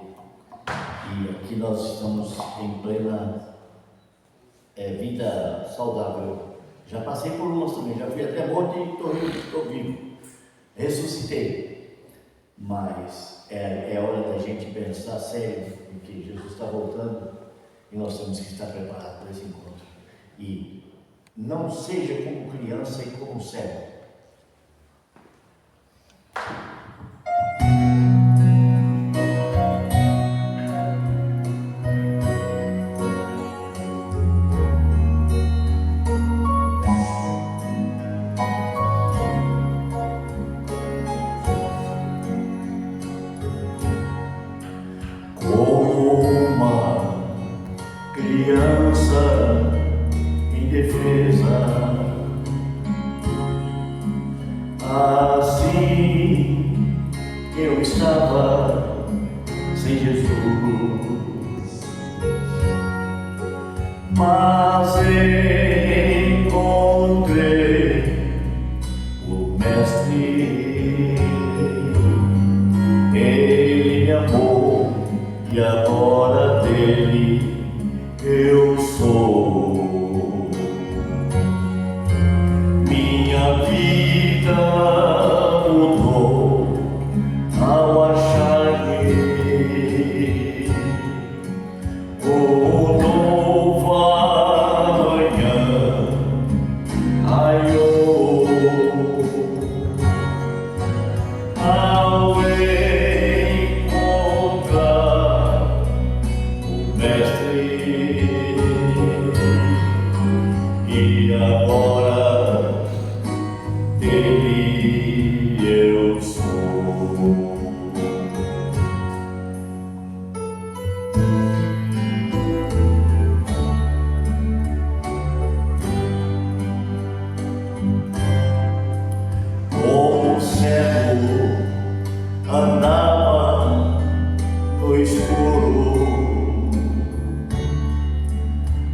Speaker 3: E aqui nós estamos em plena vida saudável. Já passei por umas também, já fui até morto e estou vivo. Ressuscitei. Mas é hora da gente pensar sério, porque Jesus está voltando e nós temos que estar preparados para esse encontro. E não seja como criança e como cego. Mas e agora dele eu sou. Minha vida mudou ao achar-me o nova manhã raiou. Ao encontrar o Mestre, e agora dele eu sou. Como cego andava no escuro,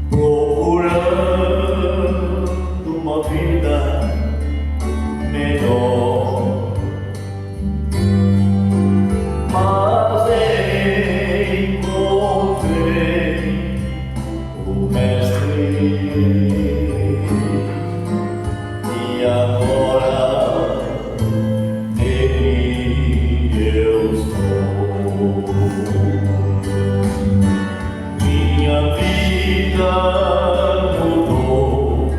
Speaker 3: procurando uma vida melhor, mas encontrei o Mestre, e agora nele eu sou. Minha vida mudou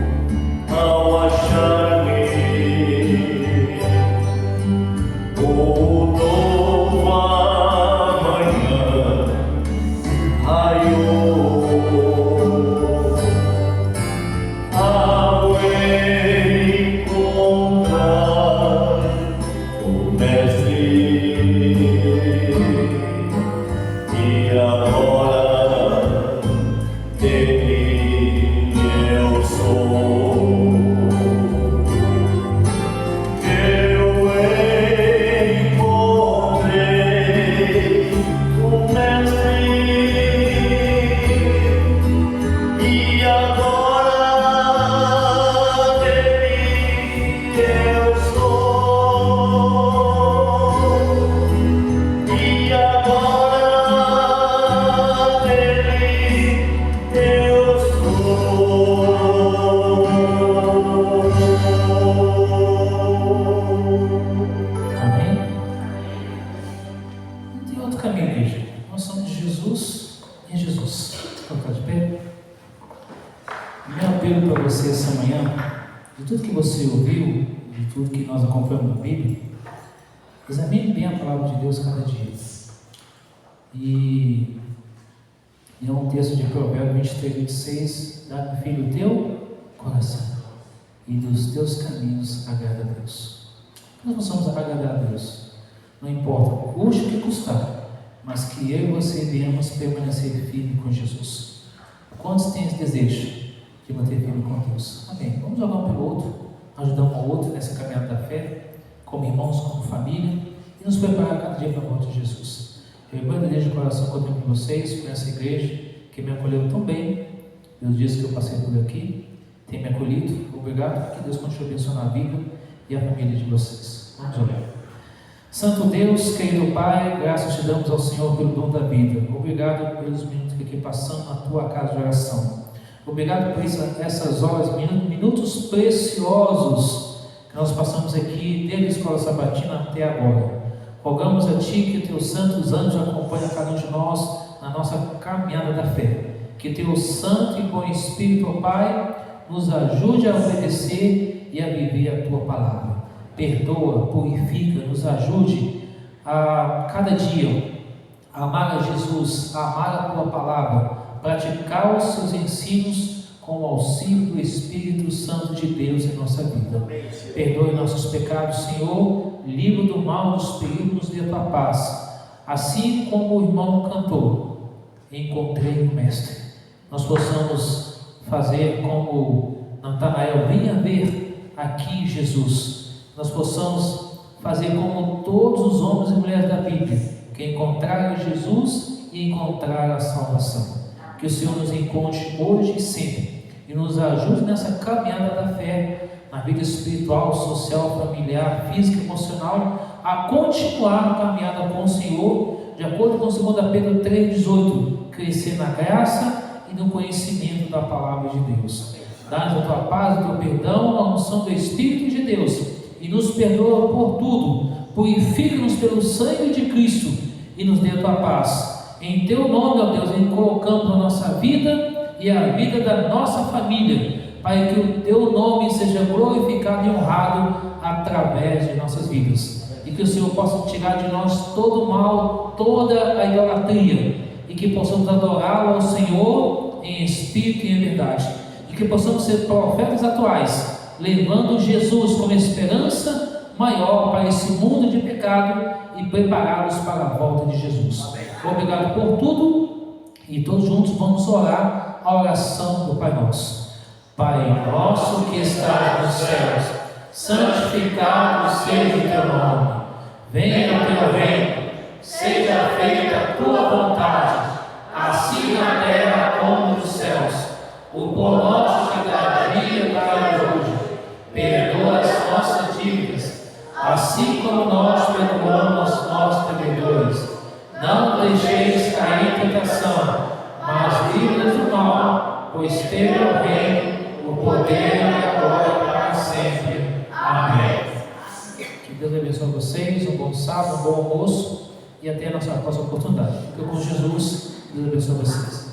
Speaker 3: ao achar-me o novo amanhã raiou. Ao encontrar o Mestre, e agora dele eu sou. Eu encontrei o Mestre, e agora dele eu sou. E agora dele eu sou.
Speaker 1: Amém? Não tem outro caminho, igreja. Nós somos de Jesus e Jesus. Vamos ficar de pé? Meu apelo para você essa manhã, de tudo que você ouviu, de tudo que nós acompanhamos na Bíblia, examine bem a palavra de Deus cada dia. E é um texto de Provérbios 23, 26, dá-me, filho, o teu coração, e dos teus caminhos agrada a Deus. Nós possamos agradar a Deus, não importa, custe o que custar, mas que eu e você venhamos permanecer firme com Jesus. Quantos têm esse desejo de manter firme com Deus? Amém. Vamos jogar um pelo outro, ajudar um ao outro nessa caminhada da fé, como irmãos, como família, e nos preparar cada dia para a volta de Jesus. Eu lembrando desde o coração que eu tenho com vocês, com essa igreja, que me acolheu tão bem, nos dias que eu passei por aqui, tem me acolhido. Obrigado, que Deus continue abençoando a vida e a família de vocês. Vamos orar. Santo Deus, querido Pai, graças te damos ao Senhor pelo dom da vida. Obrigado pelos minutos que aqui passamos na tua casa de oração. Obrigado por essas horas, minutos preciosos que nós passamos aqui desde a escola sabatina até agora. Rogamos a Ti que Teus santos anjos acompanhem cada um de nós na nossa caminhada da fé. Que Teu santo e bom Espírito, ó Pai, nos ajude a obedecer e a viver a Tua palavra. Perdoa, purifica, nos ajude a cada dia a amar a Jesus, a amar a Tua palavra, praticar os Seus ensinos com o auxílio do Espírito Santo de Deus em nossa vida. Perdoe nossos pecados, Senhor, livra do mal, dos perigos de Tua paz. Assim como o irmão cantou, encontrei o Mestre. Nós possamos fazer como Natanael, venha ver aqui Jesus. Nós possamos fazer como todos os homens e mulheres da Bíblia, que encontraram Jesus e encontraram a salvação. Que o Senhor nos encontre hoje e sempre, e nos ajude nessa caminhada da fé, na vida espiritual, social, familiar, física e emocional, a continuar a caminhada com o Senhor, de acordo com 2 Pedro 3,18, crescer na graça e no conhecimento da palavra de Deus. Dá-nos a tua paz, o teu perdão, a unção do Espírito de Deus, e nos perdoa por tudo, purifica-nos pelo sangue de Cristo, e nos dê a tua paz. Em teu nome, ó Deus, colocamos a nossa vida e a vida da nossa família, para que o teu nome seja glorificado e honrado através de nossas vidas, e que o Senhor possa tirar de nós todo o mal, toda a idolatria, e que possamos adorá-lo ao Senhor em espírito e em verdade, e que possamos ser profetas atuais, levando Jesus como esperança maior para esse mundo de pecado e preparados para a volta de Jesus. Obrigado por tudo, e todos juntos vamos orar a oração do Pai Nosso. Pai nosso que estás nos céus, santificado seja o teu nome. Venha o teu reino, seja feita a tua vontade, assim na terra como nos céus. O pão nosso de cada dia dai hoje. Perdoa as nossas dívidas, assim como nós perdoamos aos nossos devedores. Não deixeis cair em tentação, mas livra-nos do mal, pois teu é o reino, o poder e a glória para sempre. Amém. Que Deus abençoe vocês, um bom sábado, um bom almoço, e até a nossa próxima oportunidade. Fique com Jesus. Deus abençoe vocês.